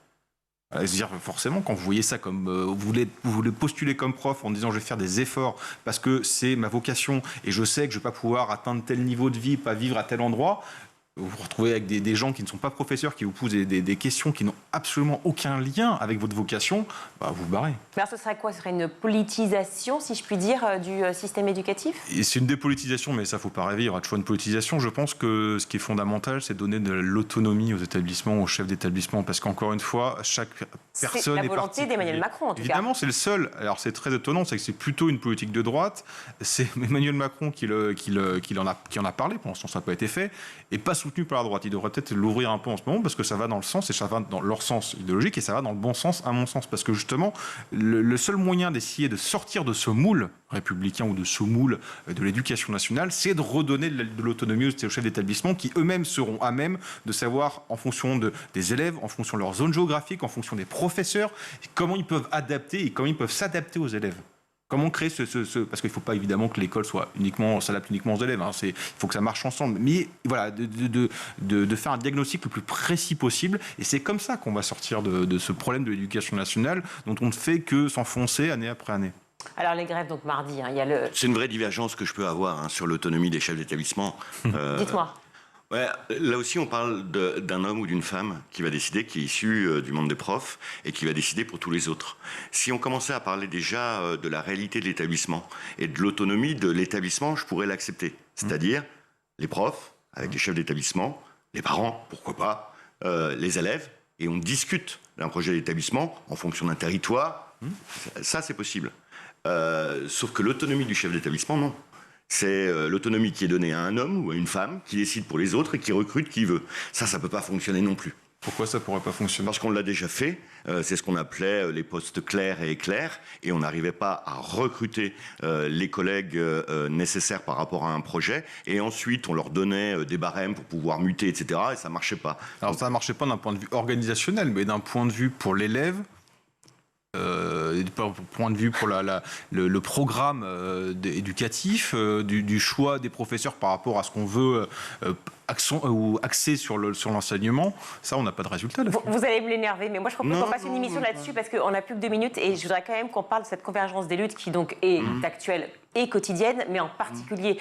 C'est-à-dire, forcément, quand vous voyez ça comme vous voulez postuler comme prof en disant je vais faire des efforts parce que c'est ma vocation et je sais que je ne vais pas pouvoir atteindre tel niveau de vie, pas vivre à tel endroit. Vous vous retrouvez avec des gens qui ne sont pas professeurs, qui vous posent des questions qui n'ont absolument aucun lien avec votre vocation, vous barrez. Alors ce serait quoi ? Ce serait une politisation, si je puis dire, du système éducatif ? Et c'est une dépolitisation, mais ça, il ne faut pas rêver, il y aura toujours une politisation. Je pense que ce qui est fondamental, c'est donner de l'autonomie aux établissements, aux chefs d'établissement, parce qu'encore une fois, chaque personne est la volonté d'Emmanuel Macron, en tout cas. Évidemment, c'est le seul. Alors c'est très étonnant, c'est que c'est plutôt une politique de droite. C'est Emmanuel Macron qui en a parlé, pour l'instant ça n'a pas été fait, et pas soutenu par la droite. Il devrait peut-être l'ouvrir un peu en ce moment, parce que ça va dans le sens, et ça va dans leur sens idéologique, et ça va dans le bon sens, à mon sens. Parce que justement, le seul moyen d'essayer de sortir de ce moule républicain ou de ce moule de l'éducation nationale, c'est de redonner de l'autonomie aux chefs d'établissement qui eux-mêmes seront à même de savoir, en fonction des élèves, en fonction de leur zone géographique, en fonction des professeurs, comment ils peuvent adapter et comment ils peuvent s'adapter aux élèves. Comment créer parce qu'il ne faut pas évidemment que l'école s'adapte uniquement aux élèves. Il faut que ça marche ensemble. Mais voilà, de faire un diagnostic le plus précis possible. Et c'est comme ça qu'on va sortir de ce problème de l'éducation nationale dont on ne fait que s'enfoncer année après année. Alors les grèves, donc mardi, il y a le... C'est une vraie divergence que je peux avoir sur l'autonomie des chefs d'établissement. Dites-moi. Ouais, là aussi, on parle d'un homme ou d'une femme qui va décider, qui est issu du monde des profs et qui va décider pour tous les autres. Si on commençait à parler déjà de la réalité de l'établissement et de l'autonomie de l'établissement, je pourrais l'accepter. C'est-à-dire les profs, avec les chefs d'établissement, les parents, pourquoi pas, les élèves, et on discute d'un projet d'établissement en fonction d'un territoire. Ça, c'est possible. Sauf que l'autonomie du chef d'établissement, non. C'est l'autonomie qui est donnée à un homme ou à une femme qui décide pour les autres et qui recrute qui veut. Ça ne peut pas fonctionner non plus. Pourquoi ça ne pourrait pas fonctionner ? Parce qu'on l'a déjà fait. C'est ce qu'on appelait les postes clairs et éclairs. Et on n'arrivait pas à recruter les collègues nécessaires par rapport à un projet. Et ensuite, on leur donnait des barèmes pour pouvoir muter, etc. Et ça ne marchait pas. Alors ça ne marchait pas d'un point de vue organisationnel, mais d'un point de vue pour l'élève. Point de vue pour le programme éducatif, du choix des professeurs par rapport à ce qu'on veut axer sur l'enseignement, ça on n'a pas de résultat. Vous allez me l'énerver, mais moi je propose qu'on fasse une émission là-dessus parce qu'on n'a plus que 2 minutes et je voudrais quand même qu'on parle de cette convergence des luttes qui donc est actuelle et quotidienne, mais en particulier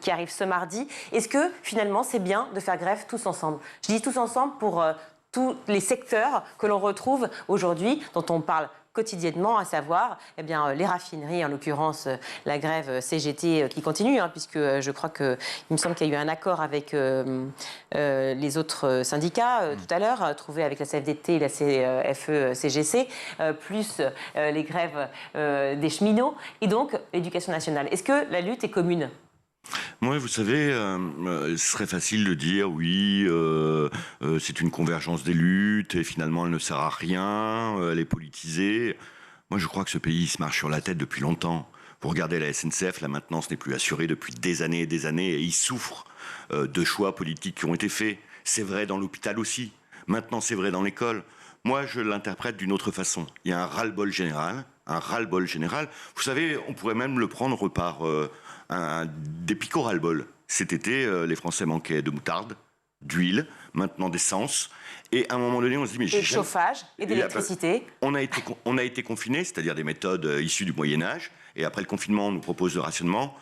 qui arrive ce mardi. Est-ce que finalement c'est bien de faire grève tous ensemble ? Je dis tous ensemble pour tous les secteurs que l'on retrouve aujourd'hui, dont on parle quotidiennement, à savoir les raffineries, en l'occurrence la grève CGT qui continue, puisque je crois qu'il me semble qu'il y a eu un accord avec les autres syndicats tout à l'heure, trouvé avec la CFDT et la CFE-CGC, plus les grèves des cheminots, et donc l'éducation nationale. Est-ce que la lutte est commune ? Moi, vous savez, ce serait facile de dire oui, c'est une convergence des luttes et finalement elle ne sert à rien, elle est politisée. Moi, je crois que ce pays se marche sur la tête depuis longtemps. Vous regardez la SNCF, la maintenance n'est plus assurée depuis des années et il souffre de choix politiques qui ont été faits. C'est vrai dans l'hôpital aussi. Maintenant, c'est vrai dans l'école. Moi, je l'interprète d'une autre façon. Il y a un ras-le-bol général. Vous savez, on pourrait même le prendre par des picots ras-le-bol. Cet été, les Français manquaient de moutarde, d'huile, maintenant d'essence. Et à un moment donné, on se dit... mais et de chauffage, et d'électricité. On a été confinés, c'est-à-dire des méthodes issues du Moyen-Âge. Et après le confinement, on nous propose le rationnement.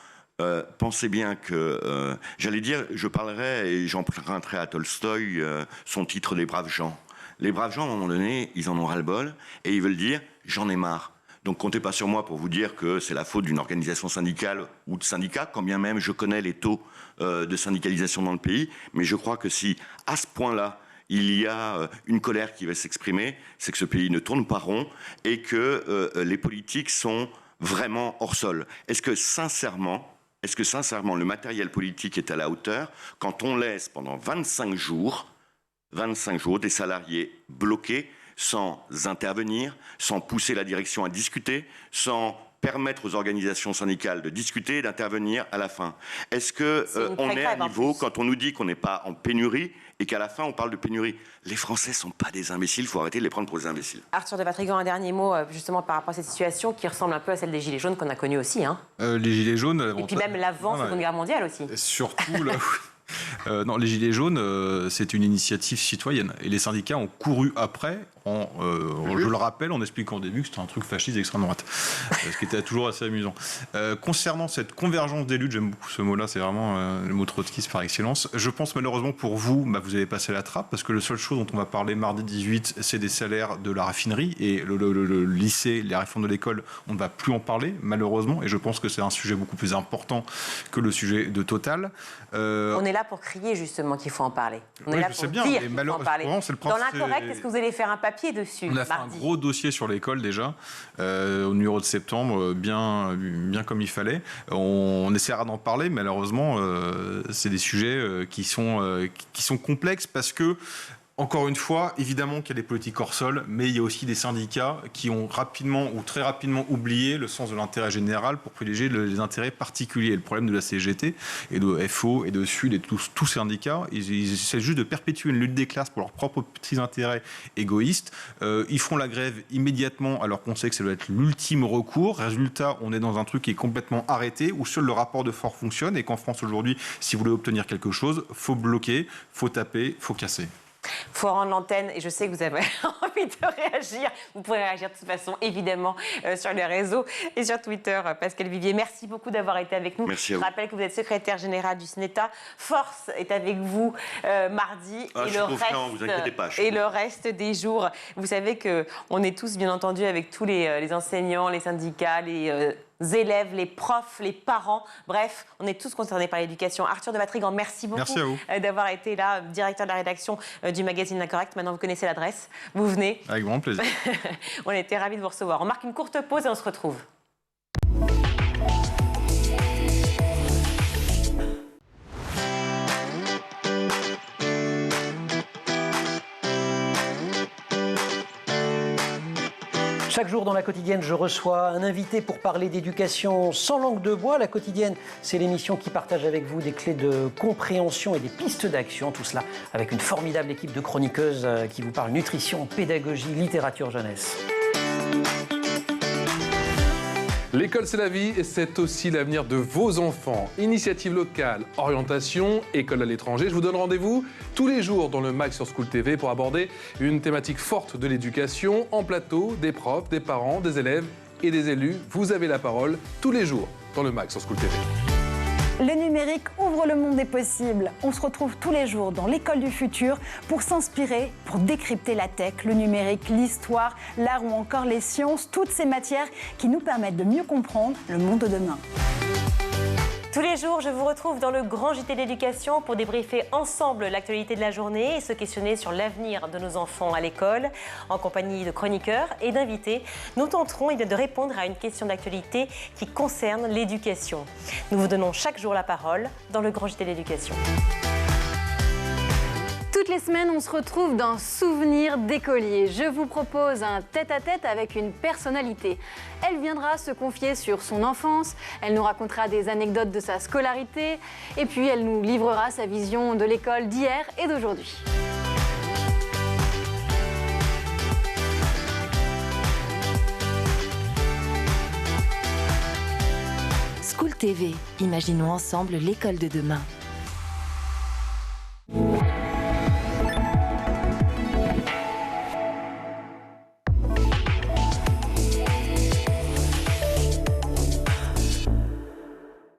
Pensez bien que... j'allais dire, je parlerai et j'emprunterai à Tolstoï son titre des braves gens. Les braves gens, à un moment donné, ils en ont ras-le-bol et ils veulent dire « j'en ai marre ». Donc comptez pas sur moi pour vous dire que c'est la faute d'une organisation syndicale ou de syndicats, quand bien même je connais les taux de syndicalisation dans le pays. Mais je crois que si, à ce point-là, il y a une colère qui va s'exprimer, c'est que ce pays ne tourne pas rond et que les politiques sont vraiment hors sol. Est-ce que sincèrement, le matériel politique est à la hauteur quand on laisse pendant 25 jours des salariés bloqués, sans intervenir, sans pousser la direction à discuter, sans permettre aux organisations syndicales de discuter et d'intervenir à la fin. Est-ce qu'on est à niveau quand on nous dit qu'on n'est pas en pénurie et qu'à la fin on parle de pénurie? Les Français ne sont pas des imbéciles, il faut arrêter de les prendre pour des imbéciles. Arthur de Vatrigan, un dernier mot justement par rapport à cette situation qui ressemble un peu à celle des Gilets jaunes qu'on a connue aussi. Les Gilets jaunes... Et puis même l'avant-Seconde Guerre mondiale aussi. Surtout là... non, les Gilets jaunes, c'est une initiative citoyenne. Et les syndicats ont couru après, je le rappelle, en expliquant au début que c'était un truc fasciste d'extrême droite. Ce qui était toujours assez amusant. Concernant cette convergence des luttes, j'aime beaucoup ce mot-là, c'est vraiment le mot trotskiste par excellence. Je pense malheureusement pour vous, vous avez passé la trappe, parce que la seule chose dont on va parler mardi 18, c'est des salaires de la raffinerie. Et le lycée, les réformes de l'école, on ne va plus en parler, malheureusement. Et je pense que c'est un sujet beaucoup plus important que le sujet de Total. On est là pour crier justement qu'il faut en parler. On est là pour dire qu'il faut en parler. Dans l'incorrect, est-ce que vous allez faire un papier dessus? On a fait un gros dossier sur l'école déjà, au numéro de septembre, bien comme il fallait. On essaiera d'en parler, mais malheureusement, c'est des sujets qui sont complexes parce que, encore une fois, évidemment qu'il y a des politiques hors sol, mais il y a aussi des syndicats qui ont rapidement ou très rapidement oublié le sens de l'intérêt général pour privilégier les intérêts particuliers. Le problème de la CGT et de FO et de SUD et de tous syndicats, ils essaient juste de perpétuer une lutte des classes pour leurs propres petits intérêts égoïstes. Ils font la grève immédiatement alors qu'on sait que ça doit être l'ultime recours. Résultat, on est dans un truc qui est complètement arrêté, où seul le rapport de force fonctionne et qu'en France aujourd'hui, si vous voulez obtenir quelque chose, faut bloquer, faut taper, faut casser. Il faut rendre l'antenne et je sais que vous avez envie de réagir. Vous pourrez réagir de toute façon, évidemment, sur les réseaux et sur Twitter. Pascal Vivier, merci beaucoup d'avoir été avec nous. Merci à vous. Je rappelle que vous êtes secrétaire général du SNETA. Force est avec vous mardi et le reste des jours. Vous savez qu'on est tous, bien entendu, avec tous les enseignants, les syndicats, les élèves, les profs, les parents. Bref, on est tous concernés par l'éducation. Arthur de Vatrigan, merci beaucoup d'avoir été là, directeur de la rédaction du magazine L'Incorrect. Maintenant, vous connaissez l'adresse. Vous venez. Avec grand plaisir. On était ravis de vous recevoir. On marque une courte pause et on se retrouve. Chaque jour dans La Quotidienne, je reçois un invité pour parler d'éducation sans langue de bois. La Quotidienne, c'est l'émission qui partage avec vous des clés de compréhension et des pistes d'action. Tout cela avec une formidable équipe de chroniqueuses qui vous parle nutrition, pédagogie, littérature jeunesse. L'école, c'est la vie et c'est aussi l'avenir de vos enfants. Initiative locale, orientation, école à l'étranger. Je vous donne rendez-vous tous les jours dans le MAG sur School TV pour aborder une thématique forte de l'éducation en plateau, des profs, des parents, des élèves et des élus. Vous avez la parole tous les jours dans le MAG sur School TV. Le numérique ouvre le monde des possibles. On se retrouve tous les jours dans l'école du futur pour s'inspirer, pour décrypter la tech, le numérique, l'histoire, l'art ou encore les sciences, toutes ces matières qui nous permettent de mieux comprendre le monde de demain. Tous les jours, je vous retrouve dans le grand JT d'éducation pour débriefer ensemble l'actualité de la journée et se questionner sur l'avenir de nos enfants à l'école. En compagnie de chroniqueurs et d'invités, nous tenterons de répondre à une question d'actualité qui concerne l'éducation. Nous vous donnons chaque jour la parole dans le grand JT d'éducation. Toutes les semaines, on se retrouve dans Souvenirs d'écolier. Je vous propose un tête-à-tête avec une personnalité. Elle viendra se confier sur son enfance, elle nous racontera des anecdotes de sa scolarité et puis elle nous livrera sa vision de l'école d'hier et d'aujourd'hui. School TV, imaginons ensemble l'école de demain.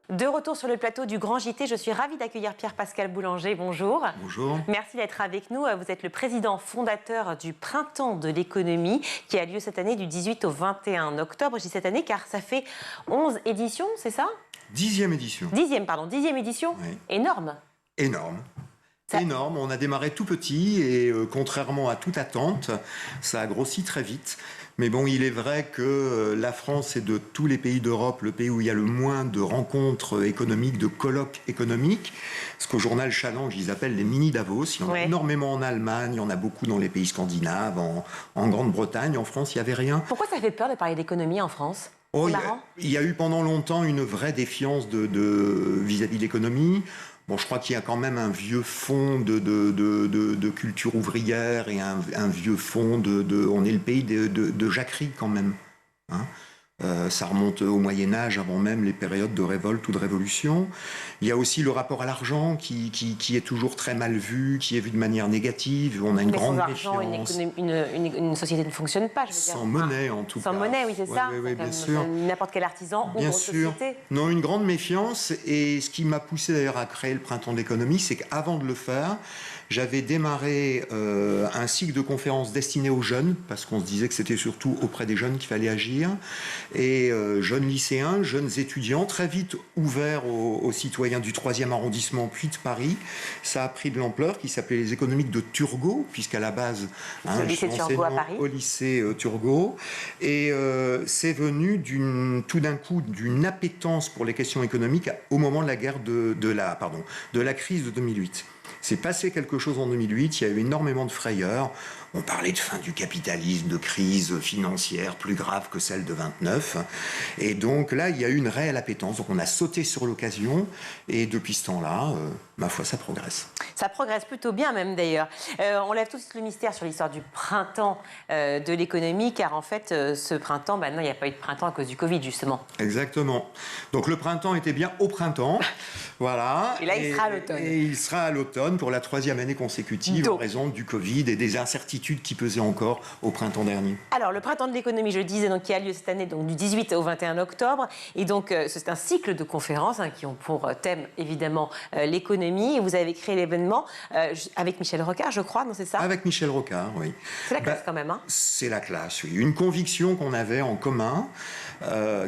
De retour sur le plateau du Grand JT, je suis ravie d'accueillir Pierre-Pascal Boulanger. Bonjour. Bonjour. Merci d'être avec nous. Vous êtes le président fondateur du Printemps de l'économie qui a lieu cette année du 18 au 21 octobre. Je dis cette année car ça fait 11 éditions, c'est ça ? 10e édition. 10e édition. Oui. Énorme. Énorme. Énorme. On a démarré tout petit et contrairement à toute attente, ça a grossi très vite. Mais bon, il est vrai que la France est de tous les pays d'Europe le pays où il y a le moins de rencontres économiques, de colloques économiques. Ce qu'au journal Challenge, ils appellent les mini-Davos. Il y en a énormément en Allemagne, il y en a beaucoup dans les pays scandinaves, en Grande-Bretagne. En France, il n'y avait rien. Pourquoi ça fait peur de parler d'économie en France ? Il y a eu pendant longtemps une vraie défiance vis-à-vis de l'économie. Bon, je crois qu'il y a quand même un vieux fond de culture ouvrière et un vieux fond on est le pays de jacquerie quand même. Hein. Ça remonte au Moyen-Âge, avant même les périodes de révolte ou de révolution. Il y a aussi le rapport à l'argent qui est toujours très mal vu, qui est vu de manière négative. On a une grande méfiance. Une société ne fonctionne pas, je veux dire. Sans monnaie, en tout cas. Sans monnaie, oui, c'est ça. Oui, bien sûr. N'importe quel artisan ou grosse société. Non, une grande méfiance. Et ce qui m'a poussé d'ailleurs à créer le Printemps de l'économie, c'est qu'avant de le faire, j'avais démarré un cycle de conférences destiné aux jeunes, parce qu'on se disait que c'était surtout auprès des jeunes qu'il fallait agir. Et jeunes lycéens, jeunes étudiants, très vite ouverts aux citoyens du 3e arrondissement, puis de Paris. Ça a pris de l'ampleur, qui s'appelait les économiques de Turgot, puisqu'à la base, je suis enseignant au lycée Turgot. Et c'est venu tout d'un coup d'une appétence pour les questions économiques au moment de la guerre de la crise de 2008. C'est passé quelque chose en 2008, il y a eu énormément de frayeurs. On parlait de fin du capitalisme, de crise financière plus grave que celle de 29. Et donc là, il y a eu une réelle appétence. Donc on a sauté sur l'occasion et depuis ce temps-là, ma foi, ça progresse. Ça progresse plutôt bien même d'ailleurs. On lève tout de suite le mystère sur l'histoire du printemps de l'économie, car en fait, ce printemps, non, il n'y a pas eu de printemps à cause du Covid, justement. Exactement. Donc le printemps était bien au printemps. Voilà. Et là, il sera à l'automne. Et il sera à l'automne pour la 3e année consécutive en raison du Covid et des incertitudes qui pesaient encore au printemps dernier. Alors, le printemps de l'économie, je le disais, donc, qui a lieu cette année, donc, du 18 au 21 octobre. Et donc, c'est un cycle de conférences qui ont pour thème, évidemment, l'économie. Et vous avez créé l'événement avec Michel Rocard, je crois, non, c'est ça ? Avec Michel Rocard, oui. C'est la classe quand même, hein ? C'est la classe, oui. Une conviction qu'on avait en commun,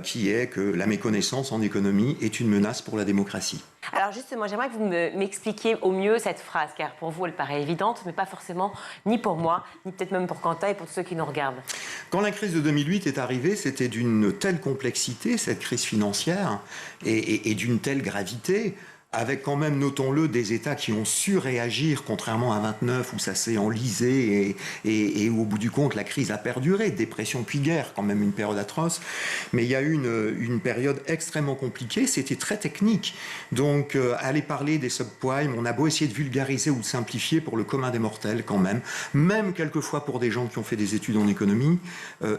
qui est que la méconnaissance en économie est une menace pour la démocratie. Alors justement, j'aimerais que vous m'expliquiez au mieux cette phrase, car pour vous, elle paraît évidente, mais pas forcément ni pour moi, ni peut-être même pour Quentin et pour tous ceux qui nous regardent. Quand la crise de 2008 est arrivée, c'était d'une telle complexité, cette crise financière, et d'une telle gravité, avec quand même, notons-le, des États qui ont su réagir, contrairement à 29 où ça s'est enlisé et au bout du compte, la crise a perduré, dépression puis guerre, quand même une période atroce. Mais il y a eu une période extrêmement compliquée, c'était très technique. Donc, aller parler des subprimes, on a beau essayer de vulgariser ou de simplifier pour le commun des mortels quand même quelquefois pour des gens qui ont fait des études en économie,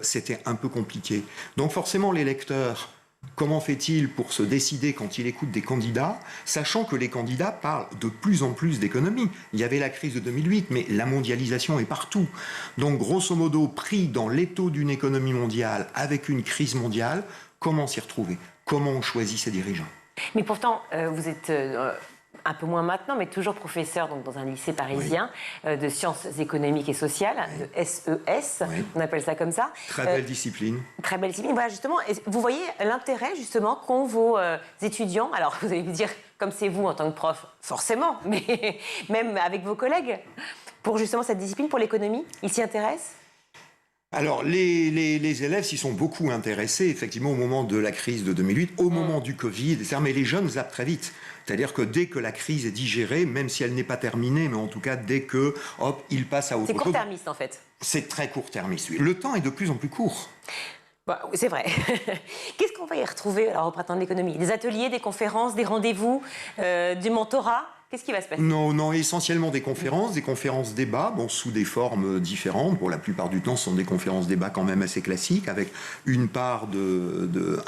c'était un peu compliqué. Donc forcément, les lecteurs, comment fait-il pour se décider quand il écoute des candidats, sachant que les candidats parlent de plus en plus d'économie. Il y avait la crise de 2008, mais la mondialisation est partout. Donc, grosso modo, pris dans l'étau d'une économie mondiale avec une crise mondiale, comment s'y retrouver ? Comment on choisit ses dirigeants ? Mais pourtant, vous êtes un peu moins maintenant, mais toujours professeur donc, dans un lycée parisien de sciences économiques et sociales, de SES, on appelle ça comme ça. Très belle discipline. Très belle discipline. Voilà, justement, vous voyez l'intérêt, justement, qu'ont vos étudiants, alors vous allez me dire, comme c'est vous en tant que prof, forcément, mais même avec vos collègues, pour justement cette discipline, pour l'économie, ils s'y intéressent ? Alors, les élèves s'y sont beaucoup intéressés, effectivement, au moment de la crise de 2008, au moment du Covid, etc. Mais les jeunes zappent très vite. C'est-à-dire que dès que la crise est digérée, même si elle n'est pas terminée, mais en tout cas, dès que, hop, ils passent à autre chose. C'est court-termiste, en fait. C'est très court-termiste, oui. Le temps est de plus en plus court. Bah, c'est vrai. Qu'est-ce qu'on va y retrouver alors, au printemps de l'économie ? Des ateliers, des conférences, des rendez-vous, du mentorat ? Qu'est-ce qui va se passer ? Non, essentiellement des conférences débats, bon, sous des formes différentes. Pour la plupart du temps, ce sont des conférences débats quand même assez classiques, avec une part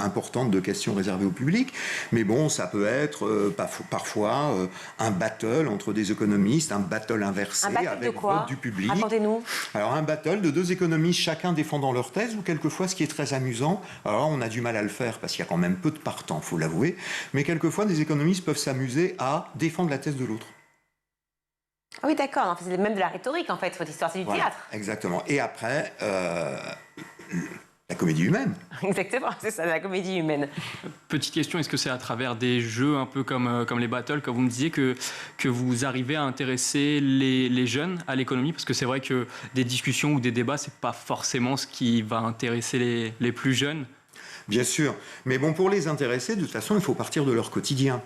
importante de questions réservées au public. Mais bon, ça peut être parfois un battle entre des économistes, un battle inversé avec vote du public. Racontez-nous. Alors, un battle de deux économistes, chacun défendant leur thèse, ou quelquefois, ce qui est très amusant, alors là, on a du mal à le faire parce qu'il y a quand même peu de partants, il faut l'avouer, mais quelquefois, des économistes peuvent s'amuser à défendre la thèse de l'autre. Ah oui, d'accord. C'est même de la rhétorique, en fait, votre histoire. C'est du théâtre. Exactement. Et après, la comédie humaine. Exactement, c'est ça, la comédie humaine. Petite question, est-ce que c'est à travers des jeux un peu comme les battles, comme vous me disiez, que vous arrivez à intéresser les jeunes à l'économie ? Parce que c'est vrai que des discussions ou des débats, c'est pas forcément ce qui va intéresser les plus jeunes. Bien sûr. Mais bon, pour les intéresser, de toute façon, il faut partir de leur quotidien.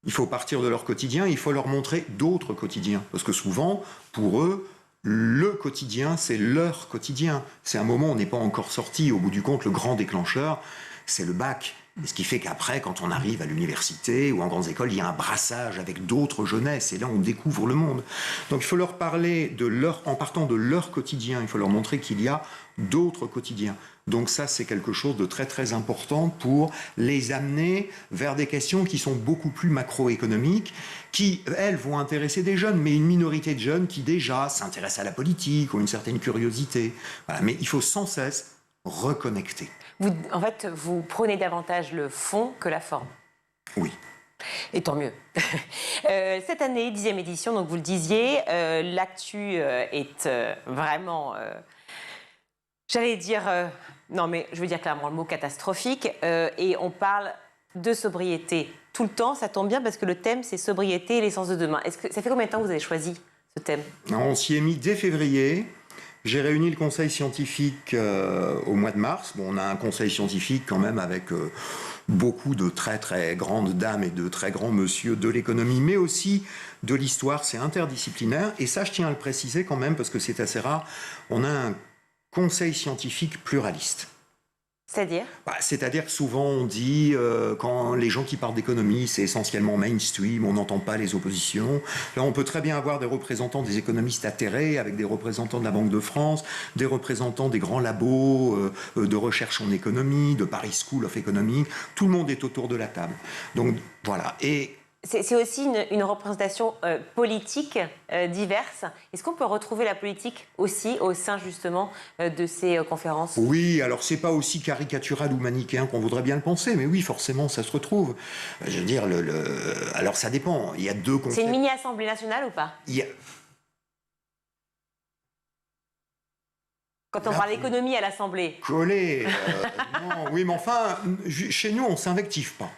Il faut partir de leur quotidien, il faut leur montrer d'autres quotidiens. Parce que souvent, pour eux, le quotidien, c'est leur quotidien. C'est un moment où on n'est pas encore sorti. Au bout du compte, le grand déclencheur, c'est le bac. Ce qui fait qu'après, quand on arrive à l'université ou en grandes écoles, il y a un brassage avec d'autres jeunesses. Et là, on découvre le monde. Donc, il faut leur parler en partant de leur quotidien. Il faut leur montrer qu'il y a d'autres quotidiens. Donc ça, c'est quelque chose de très très important pour les amener vers des questions qui sont beaucoup plus macroéconomiques, qui, elles, vont intéresser des jeunes, mais une minorité de jeunes qui déjà s'intéressent à la politique, ont une certaine curiosité. Voilà. Mais il faut sans cesse reconnecter. En fait, vous prenez davantage le fond que la forme. Oui. Et tant mieux. Cette année, 10e édition, donc vous le disiez, l'actu est vraiment... J'allais dire, non mais je veux dire clairement le mot catastrophique, et on parle de sobriété tout le temps, ça tombe bien parce que le thème c'est sobriété et l'essence de demain. Ça fait combien de temps que vous avez choisi ce thème ? On s'y est mis dès février. J'ai réuni le conseil scientifique au mois de mars. Bon, on a un conseil scientifique quand même avec beaucoup de très très grandes dames et de très grands monsieur de l'économie, mais aussi de l'histoire, c'est interdisciplinaire. Et ça, je tiens à le préciser quand même parce que c'est assez rare. On a un conseil scientifique pluraliste. C'est-à-dire ? C'est-à-dire que souvent on dit, quand les gens qui parlent d'économie, c'est essentiellement mainstream, on n'entend pas les oppositions. Là, on peut très bien avoir des représentants des économistes atterrés, avec des représentants de la Banque de France, des représentants des grands labos de recherche en économie, de Paris School of Economics. Tout le monde est autour de la table. Donc voilà. Et c'est aussi une représentation politique diverse. Est-ce qu'on peut retrouver la politique aussi au sein justement de ces conférences ? Oui, alors c'est pas aussi caricatural ou manichéen qu'on voudrait bien le penser, mais oui, forcément, ça se retrouve. Je veux dire, alors ça dépend. Il y a deux concepts. C'est une mini-assemblée nationale ou pas ? Quand on parle d'économie à l'Assemblée. Collé. Non, oui, mais enfin, chez nous, on s'invective pas.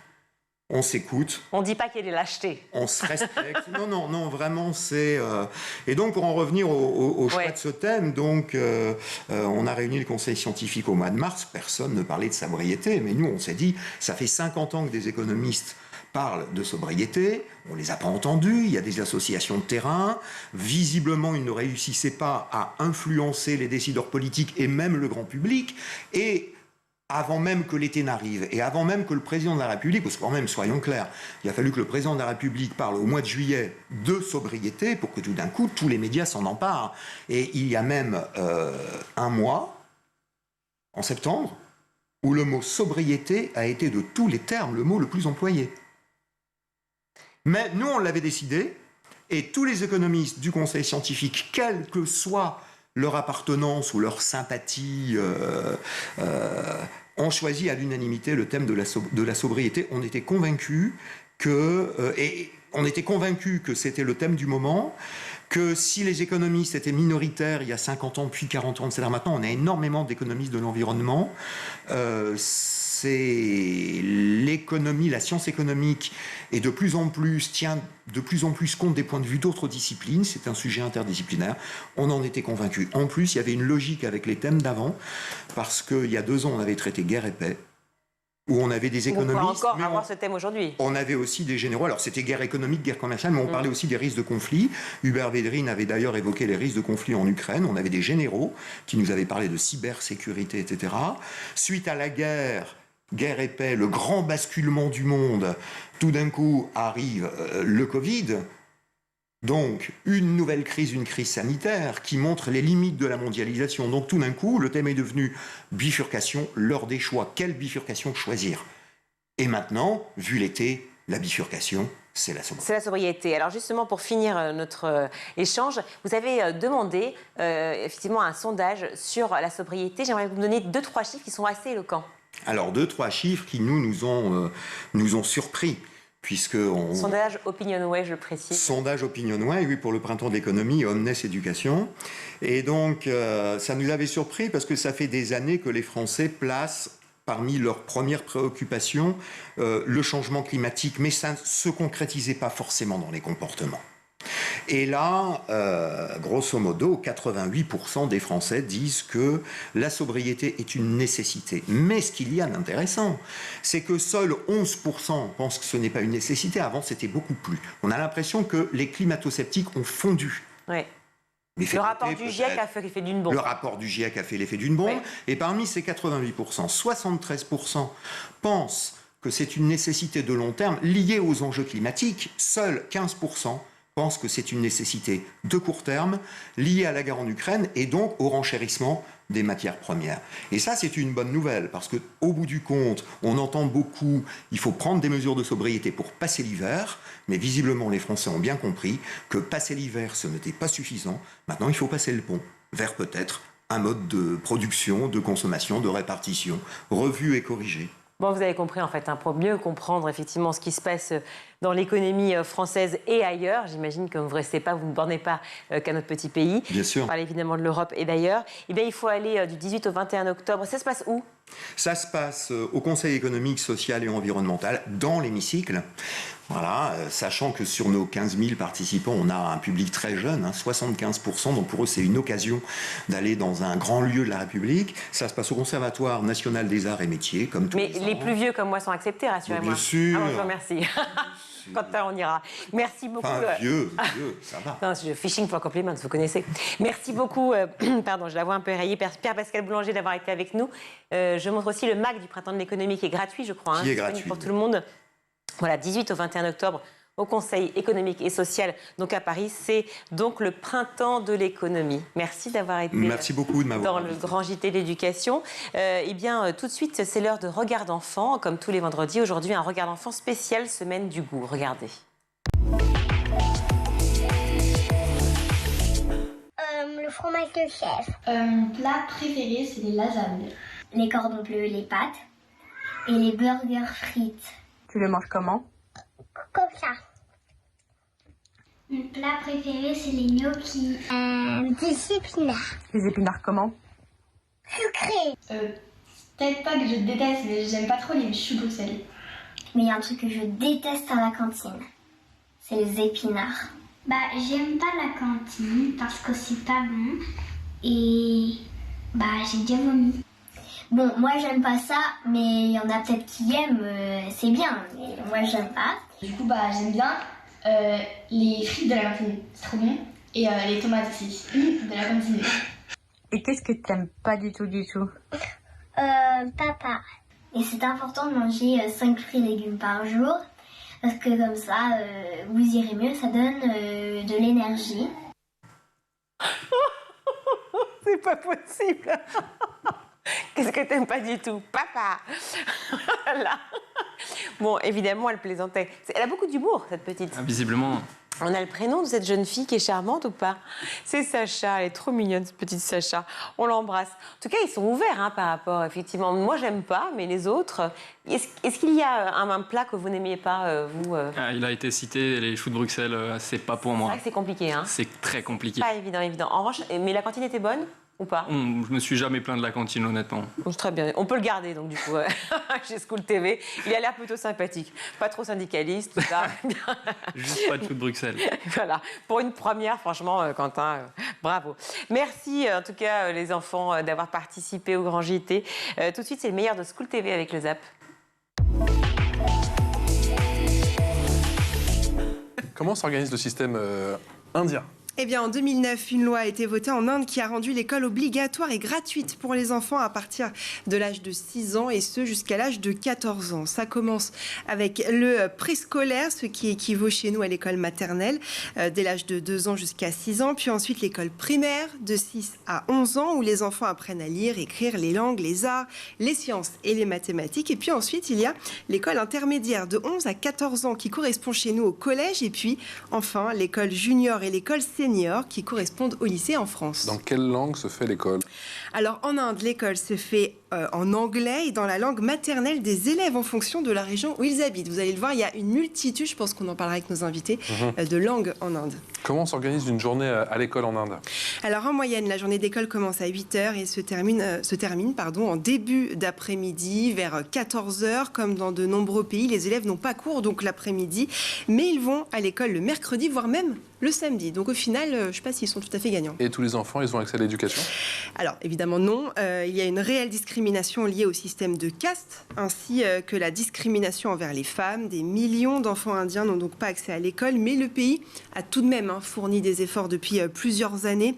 On s'écoute. On ne dit pas qu'il y a de lâcheté. On se respecte. Non, vraiment, c'est... Et donc, pour en revenir au choix de ce thème, donc, on a réuni le conseil scientifique au mois de mars. Personne ne parlait de sobriété, mais nous, on s'est dit, ça fait 50 ans que des économistes parlent de sobriété, on ne les a pas entendus, il y a des associations de terrain, visiblement ils ne réussissaient pas à influencer les décideurs politiques et même le grand public, et avant même que l'été n'arrive, et avant même que le président de la République, parce que quand même, soyons clairs, il a fallu que le président de la République parle au mois de juillet de sobriété pour que tout d'un coup, tous les médias s'en emparent. Et il y a même un mois, en septembre, où le mot sobriété a été de tous les termes le mot le plus employé. Mais nous, on l'avait décidé, et tous les économistes du conseil scientifique, quelle que soit leur appartenance ou leur sympathie ont choisi à l'unanimité le thème de la sobriété. On était convaincus que c'était le thème du moment, que si les économistes étaient minoritaires il y a 50 ans, puis 40 ans, c'est-à-dire maintenant on a énormément d'économistes de l'environnement, c'est l'économie, la science économique et de plus en plus tient de plus en plus compte des points de vue d'autres disciplines, c'est un sujet interdisciplinaire, on en était convaincus. En plus, il y avait une logique avec les thèmes d'avant, parce qu'il y a 2 ans, on avait traité guerre et paix, où on avait des économistes... On peut encore avoir ce thème aujourd'hui. On avait aussi des généraux, alors c'était guerre économique, guerre commerciale, mais on parlait aussi des risques de conflit. Hubert Védrine avait d'ailleurs évoqué les risques de conflit en Ukraine, on avait des généraux qui nous avaient parlé de cybersécurité, etc. Suite à la guerre et paix, le grand basculement du monde, tout d'un coup arrive le Covid, donc une nouvelle crise, une crise sanitaire qui montre les limites de la mondialisation. Donc tout d'un coup, le thème est devenu bifurcation, l'heure des choix. Quelle bifurcation choisir? Et maintenant, vu l'été, la bifurcation, c'est la sobriété. C'est la sobriété. Alors justement, pour finir notre échange, vous avez demandé effectivement un sondage sur la sobriété. J'aimerais vous donner 2-3 chiffres qui sont assez éloquents. Alors 2-3 chiffres qui nous ont surpris. Sondage Opinionway, je précise. Sondage Opinionway, oui, pour le printemps de l'économie, Omnes Éducation. Et donc, ça nous avait surpris parce que ça fait des années que les Français placent parmi leurs premières préoccupations le changement climatique, mais ça ne se concrétisait pas forcément dans les comportements. Et là, grosso modo, 88% des Français disent que la sobriété est une nécessité. Mais ce qu'il y a d'intéressant, c'est que seuls 11% pensent que ce n'est pas une nécessité. Avant, c'était beaucoup plus. On a l'impression que les climato-sceptiques ont fondu. Oui. Le rapport du GIEC a fait l'effet d'une bombe. Le rapport du GIEC a fait l'effet d'une bombe. Oui. Et parmi ces 88%, 73% pensent que c'est une nécessité de long terme liée aux enjeux climatiques. Seuls 15% pensent que c'est une nécessité de court terme liée à la guerre en Ukraine et donc au renchérissement des matières premières. Et ça, c'est une bonne nouvelle parce qu'au bout du compte, on entend beaucoup, il faut prendre des mesures de sobriété pour passer l'hiver, mais visiblement les Français ont bien compris que passer l'hiver, ce n'était pas suffisant. Maintenant, il faut passer le pont vers peut-être un mode de production, de consommation, de répartition, revu et corrigé. Bon, vous avez compris en fait, pour mieux comprendre effectivement ce qui se passe dans l'économie française et ailleurs. J'imagine que vous ne restez pas, vous ne bornez pas qu'à notre petit pays. Bien sûr. On parle évidemment de l'Europe et d'ailleurs. Eh bien, il faut aller du 18 au 21 octobre. Ça se passe où ? Ça se passe au Conseil économique, social et environnemental, dans l'hémicycle. Voilà, sachant que sur nos 15 000 participants, on a un public très jeune, 75%, donc pour eux c'est une occasion d'aller dans un grand lieu de la République. Ça se passe au Conservatoire national des arts et métiers, comme tous les ans. Mais les plus vieux comme moi sont acceptés, rassurez-moi. Bien sûr. Ah, bon, je vous remercie. Quand on ira. Merci beaucoup. Enfin, vieux, ça va. Non, c'est fishing for compliments, vous connaissez. Merci beaucoup, pardon, je la vois un peu éraillée, Pierre-Pascal Boulanger d'avoir été avec nous. Je montre aussi le MAC du Printemps de l'économie qui est gratuit, je crois. Qui est gratuit. Pour tout le monde. Voilà, 18 au 21 octobre au Conseil économique et social, donc à Paris. C'est donc le Printemps de l'économie. Merci d'avoir été beaucoup de m'avoir dans le grand JT d'éducation. Eh bien, tout de suite, c'est l'heure de Regard d'enfant, comme tous les vendredis. Aujourd'hui, un Regard d'enfant spécial Semaine du goût. Regardez. Le fromage de chèvre. Mon plat préféré, c'est les lasagnes. Les cordons bleus, les pâtes et les burgers frites. Tu le manges comment? Comme ça. Mon plat préféré, c'est les gnocchis. Des épinards. Les épinards comment? Sucrés. Peut-être pas que je déteste, mais j'aime pas trop les choux Bruxelles. Mais il y a un truc que je déteste à la cantine. C'est les épinards. Bah, j'aime pas la cantine parce que c'est pas bon. Et bah, j'ai déjà vomi. Bon, moi j'aime pas ça, mais il y en a peut-être qui aiment, c'est bien, mais moi j'aime pas. Du coup, bah j'aime bien les frites de la cantine, c'est trop bon, et les tomates aussi, de la cantine. Et qu'est-ce que t'aimes pas du tout Papa. Et c'est important de manger 5 fruits et légumes par jour, parce que comme ça, vous irez mieux, ça donne de l'énergie. C'est pas possible. Qu'est-ce que t'aimes pas du tout? Papa. Voilà. Bon, évidemment, elle plaisantait. Elle a beaucoup d'humour, cette petite. Visiblement. On a le prénom de cette jeune fille qui est charmante ou pas? C'est Sacha, elle est trop mignonne, cette petite Sacha. On l'embrasse. En tout cas, ils sont ouverts par rapport, effectivement. Moi, j'aime pas, mais les autres... Est-ce qu'il y a un plat que vous n'aimiez pas, vous Il a été cité, les choux de Bruxelles, c'est pas pour moi. C'est vrai que c'est compliqué, hein? C'est très compliqué. Pas évident. En revanche, mais la cantine était bonne ou pas? Je me suis jamais plaint de la cantine, honnêtement. Très bien. On peut le garder, donc, du coup, chez School TV. Il a l'air plutôt sympathique. Pas trop syndicaliste, tout ça. Juste pas de choux de Bruxelles. Voilà. Pour une première, franchement, Quentin, bravo. Merci, en tout cas, les enfants, d'avoir participé au Grand JT. Tout de suite, c'est le meilleur de School TV avec le Zap. Comment s'organise le système indien ? Eh bien, en 2009, une loi a été votée en Inde qui a rendu l'école obligatoire et gratuite pour les enfants à partir de l'âge de 6 ans et ce jusqu'à l'âge de 14 ans. Ça commence avec le préscolaire, ce qui équivaut chez nous à l'école maternelle, dès l'âge de 2 ans jusqu'à 6 ans. Puis ensuite, l'école primaire de 6 à 11 ans où les enfants apprennent à lire, écrire, les langues, les arts, les sciences et les mathématiques. Et puis ensuite, il y a l'école intermédiaire de 11 à 14 ans qui correspond chez nous au collège. Et puis, enfin, l'école junior et l'école senior qui correspondent au lycée en France. Dans quelle langue se fait l'école ? Alors en Inde, l'école se fait en anglais et dans la langue maternelle des élèves en fonction de la région où ils habitent. Vous allez le voir, il y a une multitude, je pense qu'on en parlera avec nos invités, de langues en Inde. Comment s'organise une journée à l'école en Inde ? Alors en moyenne, la journée d'école commence à 8h et se termine en début d'après-midi, vers 14h. Comme dans de nombreux pays, les élèves n'ont pas cours donc l'après-midi, mais ils vont à l'école le mercredi, voire même le samedi. Donc au final, je ne sais pas s'ils sont tout à fait gagnants. Et tous les enfants, ils ont accès à l'éducation ? Alors évidemment non. Il y a une réelle discrimination liée au système de caste, ainsi que la discrimination envers les femmes. Des millions d'enfants indiens n'ont donc pas accès à l'école, mais le pays a tout de même fourni des efforts depuis plusieurs années,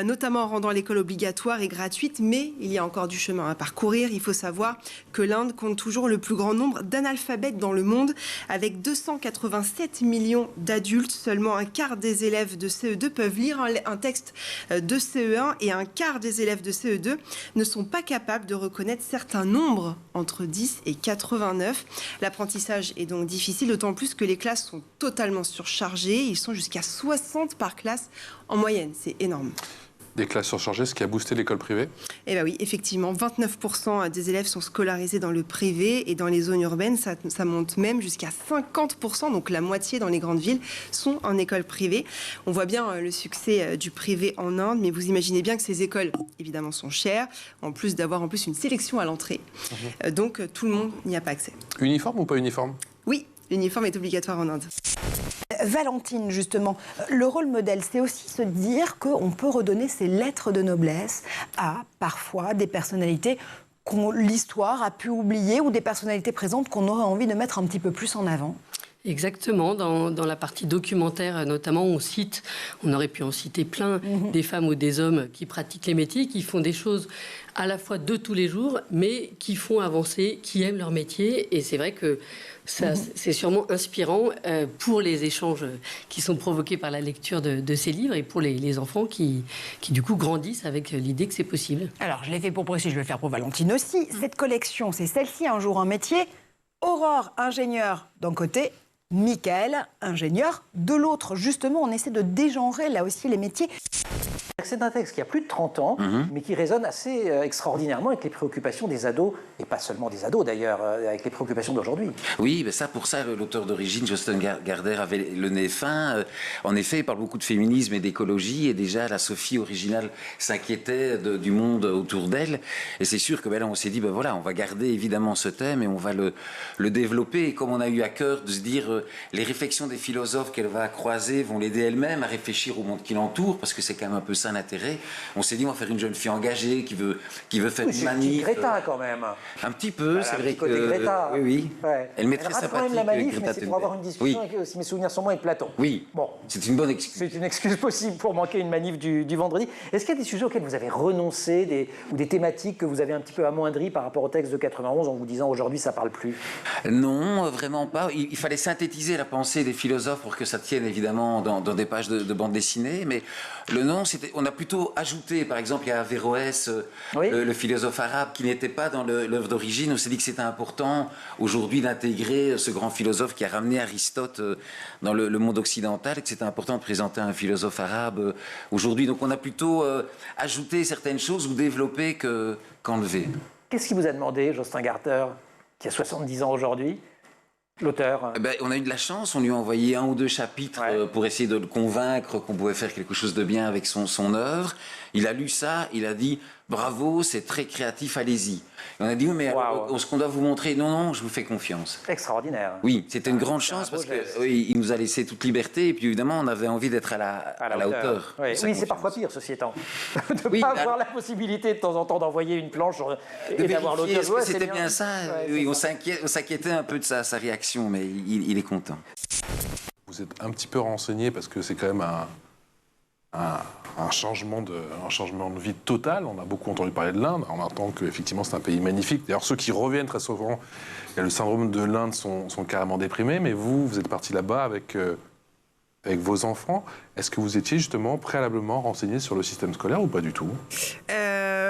notamment en rendant l'école obligatoire et gratuite, mais il y a encore du chemin à parcourir. Il faut savoir que l'Inde compte toujours le plus grand nombre d'analphabètes dans le monde, avec 287 millions d'adultes. Seulement un quart des élèves de CE2 peuvent lire un texte de CE1 et un quart des élèves de CE2 ne sont pas capables de reconnaître certains nombres entre 10 et 89. L'apprentissage est donc difficile, d'autant plus que les classes sont totalement surchargées. Ils sont jusqu'à 60 par classe en moyenne. C'est énorme. Des classes surchargées, ce qui a boosté l'école privée ? Eh bien oui, effectivement, 29% des élèves sont scolarisés dans le privé et dans les zones urbaines, ça monte même jusqu'à 50%, donc la moitié dans les grandes villes sont en école privée. On voit bien le succès du privé en Inde, mais vous imaginez bien que ces écoles, évidemment, sont chères, en plus d'avoir une sélection à l'entrée. Donc tout le monde n'y a pas accès. Uniforme ou pas uniforme ? Oui, l'uniforme est obligatoire en Inde. Valentine, justement, le rôle modèle, c'est aussi se dire qu'on peut redonner ses lettres de noblesse à, parfois, des personnalités que l'histoire a pu oublier ou des personnalités présentes qu'on aurait envie de mettre un petit peu plus en avant. Exactement, dans la partie documentaire notamment, on aurait pu en citer plein, des femmes ou des hommes qui pratiquent les métiers, qui font des choses à la fois de tous les jours, mais qui font avancer, qui aiment leur métier. Et c'est vrai que ça, c'est sûrement inspirant pour les échanges qui sont provoqués par la lecture de ces livres et pour les enfants qui du coup grandissent avec l'idée que c'est possible. Alors, je l'ai fait pour Bruxelles, je vais le faire pour Valentine aussi. Cette collection, c'est celle-ci, Un jour un métier. Aurore, ingénieure d'un côté, Michael, ingénieur de l'autre. Justement, on essaie de dégenrer là aussi les métiers. C'est un texte qui a plus de 30 ans, mais qui résonne assez extraordinairement avec les préoccupations des ados, et pas seulement des ados d'ailleurs, avec les préoccupations d'aujourd'hui. Oui, mais pour ça, l'auteur d'origine, Josten Gardner, avait le nez fin. En effet, il parle beaucoup de féminisme et d'écologie, et déjà la Sophie originale s'inquiétait du monde autour d'elle. Et c'est sûr que là, on s'est dit, voilà, on va garder évidemment ce thème et on va le développer. Et comme on a eu à cœur de se dire, les réflexions des philosophes qu'elle va croiser vont l'aider elle-même à réfléchir au monde qui l'entoure, parce que c'est quand même un peu ça l'intérêt. On s'est dit, on va faire une jeune fille engagée qui veut faire une manif. Greta quand même. Un petit peu, c'est vrai que... Greta. Oui. Ouais. Elle met très rate quand même la manif, mais c'est pour avoir une discussion avec, si mes souvenirs sont bons, avec Platon. Oui, bon. C'est une bonne excuse. C'est une excuse possible pour manquer une manif du vendredi. Est-ce qu'il y a des sujets auxquels vous avez renoncé, ou des thématiques que vous avez un petit peu amoindries par rapport au texte de 91 en vous disant aujourd'hui ça parle plus? Non, vraiment pas. Il fallait synthétiser la pensée des philosophes pour que ça tienne évidemment dans des pages de bande dessinée, mais le non, c'était... on a plutôt ajouté, par exemple, il y a Averroès, le philosophe arabe, qui n'était pas dans l'œuvre d'origine. On s'est dit que c'était important aujourd'hui d'intégrer ce grand philosophe qui a ramené Aristote dans le monde occidental, et que c'était important de présenter un philosophe arabe aujourd'hui. Donc on a plutôt ajouté certaines choses ou développé qu'enlevé. Qu'est-ce qui vous a demandé, Jocelyn Garder, qui a 70 ans aujourd'hui, l'auteur? On a eu de la chance, on lui a envoyé 1 ou 2 chapitres pour essayer de le convaincre qu'on pouvait faire quelque chose de bien avec son œuvre. Il a lu ça, il a dit « Bravo, c'est très créatif, allez-y ». Et on a dit « Oui, mais ce qu'on doit vous montrer, non, je vous fais confiance ». Extraordinaire. Oui, c'était une grande chance parce qu'il nous a laissé toute liberté et puis évidemment, on avait envie d'être à la hauteur. Oui, c'est parfois pire, ceci étant. De ne pas avoir la possibilité de temps en temps d'envoyer une planche et d'avoir l'auteur. C'était bien ça. Oui, on s'inquiétait un peu de sa réaction, mais il est content. Vous êtes un petit peu renseigné parce que c'est quand même un changement de vie total. On a beaucoup entendu parler de l'Inde. On entend qu'effectivement c'est un pays magnifique. D'ailleurs, ceux qui reviennent très souvent, il y a le syndrome de l'Inde, sont carrément déprimés. Mais vous êtes parti là-bas avec vos enfants. Est-ce que vous étiez justement préalablement renseigné sur le système scolaire ou pas du tout?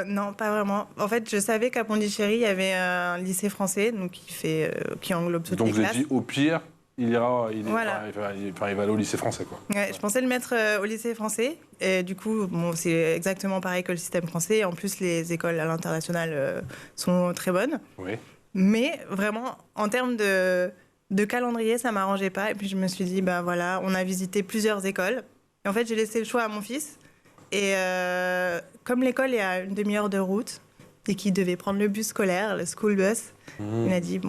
Non, pas vraiment. En fait, je savais qu'à Pondichéry, il y avait un lycée français donc qui englobe toutes les classes. Donc vous avez dit, au pire, il va aller au lycée français, quoi. Ouais, je pensais le mettre au lycée français. Et du coup, c'est exactement pareil que le système français. En plus, les écoles à l'international sont très bonnes. Oui. Mais vraiment, en termes de calendrier, ça ne m'arrangeait pas. Et puis, je me suis dit, on a visité plusieurs écoles. Et en fait, j'ai laissé le choix à mon fils. Et comme l'école est à une demi-heure de route et qu'il devait prendre le bus scolaire, le school bus, il m'a dit,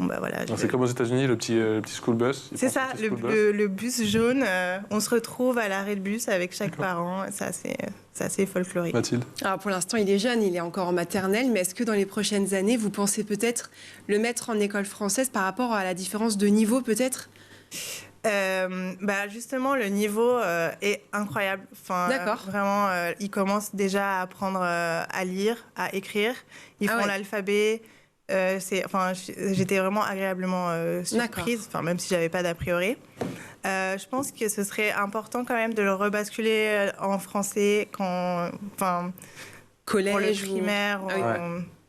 C'est comme aux États-Unis, le petit school bus. C'est ça, le bus jaune. On se retrouve à l'arrêt de bus avec chaque parent. C'est assez folklorique. Mathilde? Alors pour l'instant, il est jeune, il est encore en maternelle, mais est-ce que dans les prochaines années, vous pensez peut-être le mettre en école française par rapport à la différence de niveau, peut-être? Justement, le niveau est incroyable. D'accord. Vraiment, ils commencent déjà à apprendre à lire, à écrire. Ils font l'alphabet. J'étais vraiment agréablement surprise, même si j'avais pas d'a priori. Je pense que ce serait important quand même de le rebasculer en français collège pour le primaire,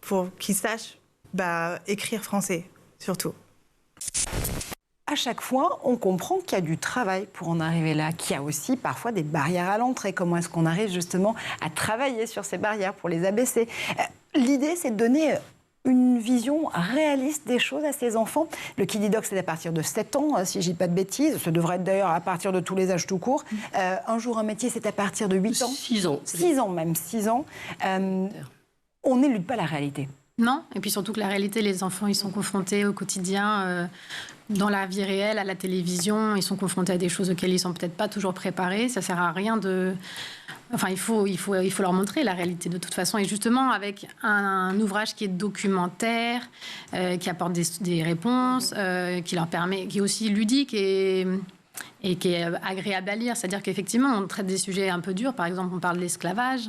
pour qu'ils sachent écrire français, surtout. À chaque fois, on comprend qu'il y a du travail pour en arriver là, qu'il y a aussi parfois des barrières à l'entrée. Comment est-ce qu'on arrive justement à travailler sur ces barrières pour les abaisser? L'idée, c'est de donner une vision réaliste des choses à ces enfants. Le Kididoc, c'est à partir de 7 ans, si je dis pas de bêtises. Ça devrait être d'ailleurs à partir de tous les âges tout court. Un jour, un métier, c'est à partir de 8 ans. 6 ans. 6 ans même, 6 ans. On n'élude pas la réalité. Non, et puis surtout que la réalité, les enfants, ils sont confrontés au quotidien, dans la vie réelle, à la télévision, ils sont confrontés à des choses auxquelles ils ne sont peut-être pas toujours préparés. Ça ne sert à rien de... Enfin, il faut leur montrer la réalité de toute façon. Et justement, avec un ouvrage qui est documentaire, qui apporte des réponses, qui leur permet, qui est aussi ludique et qui est agréable à lire. C'est-à-dire qu'effectivement, on traite des sujets un peu durs. Par exemple, on parle de l'esclavage,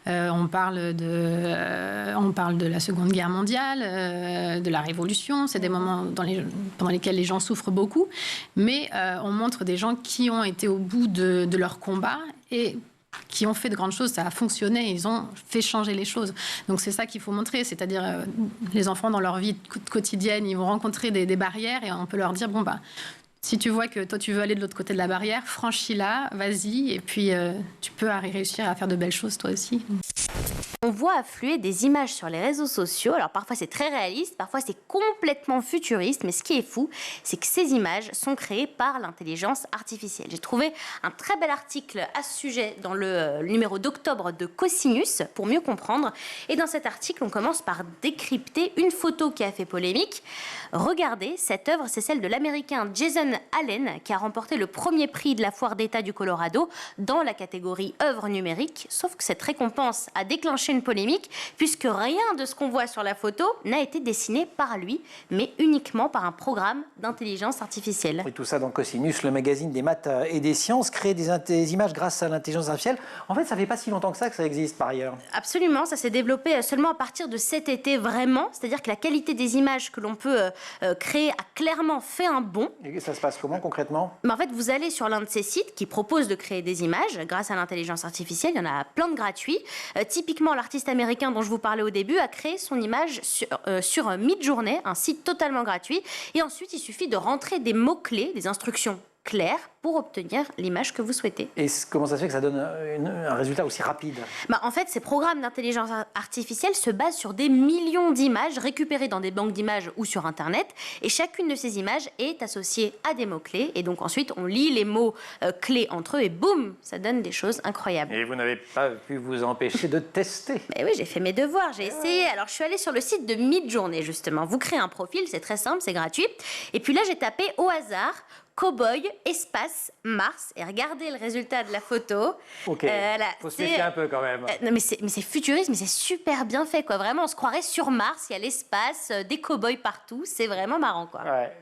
on parle de la Seconde Guerre mondiale, de la Révolution. C'est des moments pendant lesquels les gens souffrent beaucoup. Mais on montre des gens qui ont été au bout de leur combat et qui ont fait de grandes choses, ça a fonctionné, ils ont fait changer les choses. Donc c'est ça qu'il faut montrer, c'est-à-dire les enfants dans leur vie quotidienne, ils vont rencontrer des barrières et on peut leur dire, si tu vois que toi tu veux aller de l'autre côté de la barrière, franchis-la, vas-y, et puis tu peux réussir à faire de belles choses toi aussi. On voit affluer des images sur les réseaux sociaux. Alors parfois c'est très réaliste, parfois c'est complètement futuriste, mais ce qui est fou, c'est que ces images sont créées par l'intelligence artificielle. J'ai trouvé un très bel article à ce sujet dans le numéro d'octobre de Cosinus pour mieux comprendre. Et dans cet article, on commence par décrypter une photo qui a fait polémique. Regardez, cette œuvre, c'est celle de l'Américain Jason Allen qui a remporté le premier prix de la Foire d'État du Colorado dans la catégorie œuvre numérique. Sauf que cette récompense a déclenché une polémique puisque rien de ce qu'on voit sur la photo n'a été dessiné par lui, mais uniquement par un programme d'intelligence artificielle. Et tout ça dans Cosinus, le magazine des maths et des sciences, crée des images grâce à l'intelligence artificielle. En fait, ça fait pas si longtemps que ça existe par ailleurs. Absolument, ça s'est développé seulement à partir de cet été vraiment, c'est-à-dire que la qualité des images que l'on peut créer a clairement fait un bond. Et ça se passe comment concrètement? En fait, vous allez sur l'un de ces sites qui propose de créer des images grâce à l'intelligence artificielle. Il y en a plein de gratuits. Typiquement, l'artiste américain dont je vous parlais au début a créé son image sur Midjourney, un site totalement gratuit. Et ensuite, il suffit de rentrer des mots-clés, des instructions claires pour obtenir l'image que vous souhaitez. Et comment ça se fait que ça donne un résultat aussi rapide? En fait, ces programmes d'intelligence artificielle se basent sur des millions d'images récupérées dans des banques d'images ou sur Internet. Et chacune de ces images est associée à des mots-clés. Et donc ensuite, on lit les mots clés entre eux et boum, ça donne des choses incroyables. Et vous n'avez pas pu vous empêcher de tester? Eh oui, j'ai fait mes devoirs, j'ai essayé. Alors, je suis allée sur le site de Midjourney, justement. Vous créez un profil, c'est très simple, c'est gratuit. Et puis là, j'ai tapé au hasard Cowboy, espace, Mars, et regardez le résultat de la photo. Ok, faut se méfier un peu quand même. Non, mais c'est futuriste, mais c'est super bien fait, quoi. Vraiment, on se croirait sur Mars, il y a l'espace, des cow-boys partout, c'est vraiment marrant, quoi. Ouais.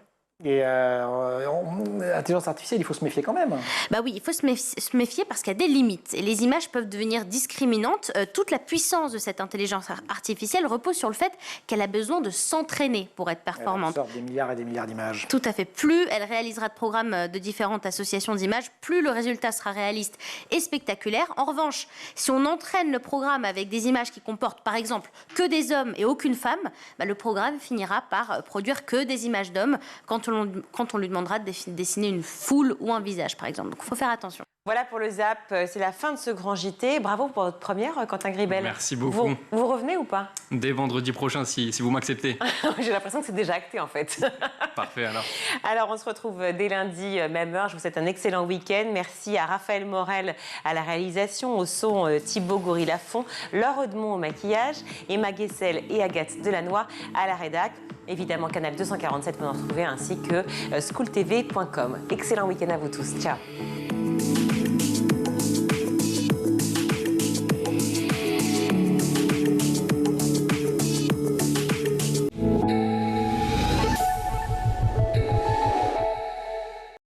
Et intelligence artificielle, il faut se méfier quand même. Oui, il faut se méfier parce qu'il y a des limites. Et les images peuvent devenir discriminantes. Toute la puissance de cette intelligence artificielle repose sur le fait qu'elle a besoin de s'entraîner pour être performante. Elle sort des milliards et des milliards d'images. Tout à fait. Plus elle réalisera de programmes de différentes associations d'images, plus le résultat sera réaliste et spectaculaire. En revanche, si on entraîne le programme avec des images qui comportent, par exemple, que des hommes et aucune femme, le programme finira par produire que des images d'hommes quand on lui demandera de dessiner une foule ou un visage, par exemple. Donc, il faut faire attention. Voilà pour le Zap, c'est la fin de ce grand JT. Bravo pour votre première, Quentin Gribel. Merci beaucoup. Vous revenez ou pas? Dès vendredi prochain, si vous m'acceptez. J'ai l'impression que c'est déjà acté, en fait. Parfait, alors. Alors, on se retrouve dès lundi, même heure. Je vous souhaite un excellent week-end. Merci à Raphaël Morel à la réalisation, au son Thibaut Gorillafont, Laure Audemont au maquillage, Emma Guessel et Agathe Delannoy à la rédac. Évidemment, Canal 247 pour nous retrouver, ainsi que schooltv.com. Excellent week-end à vous tous. Ciao.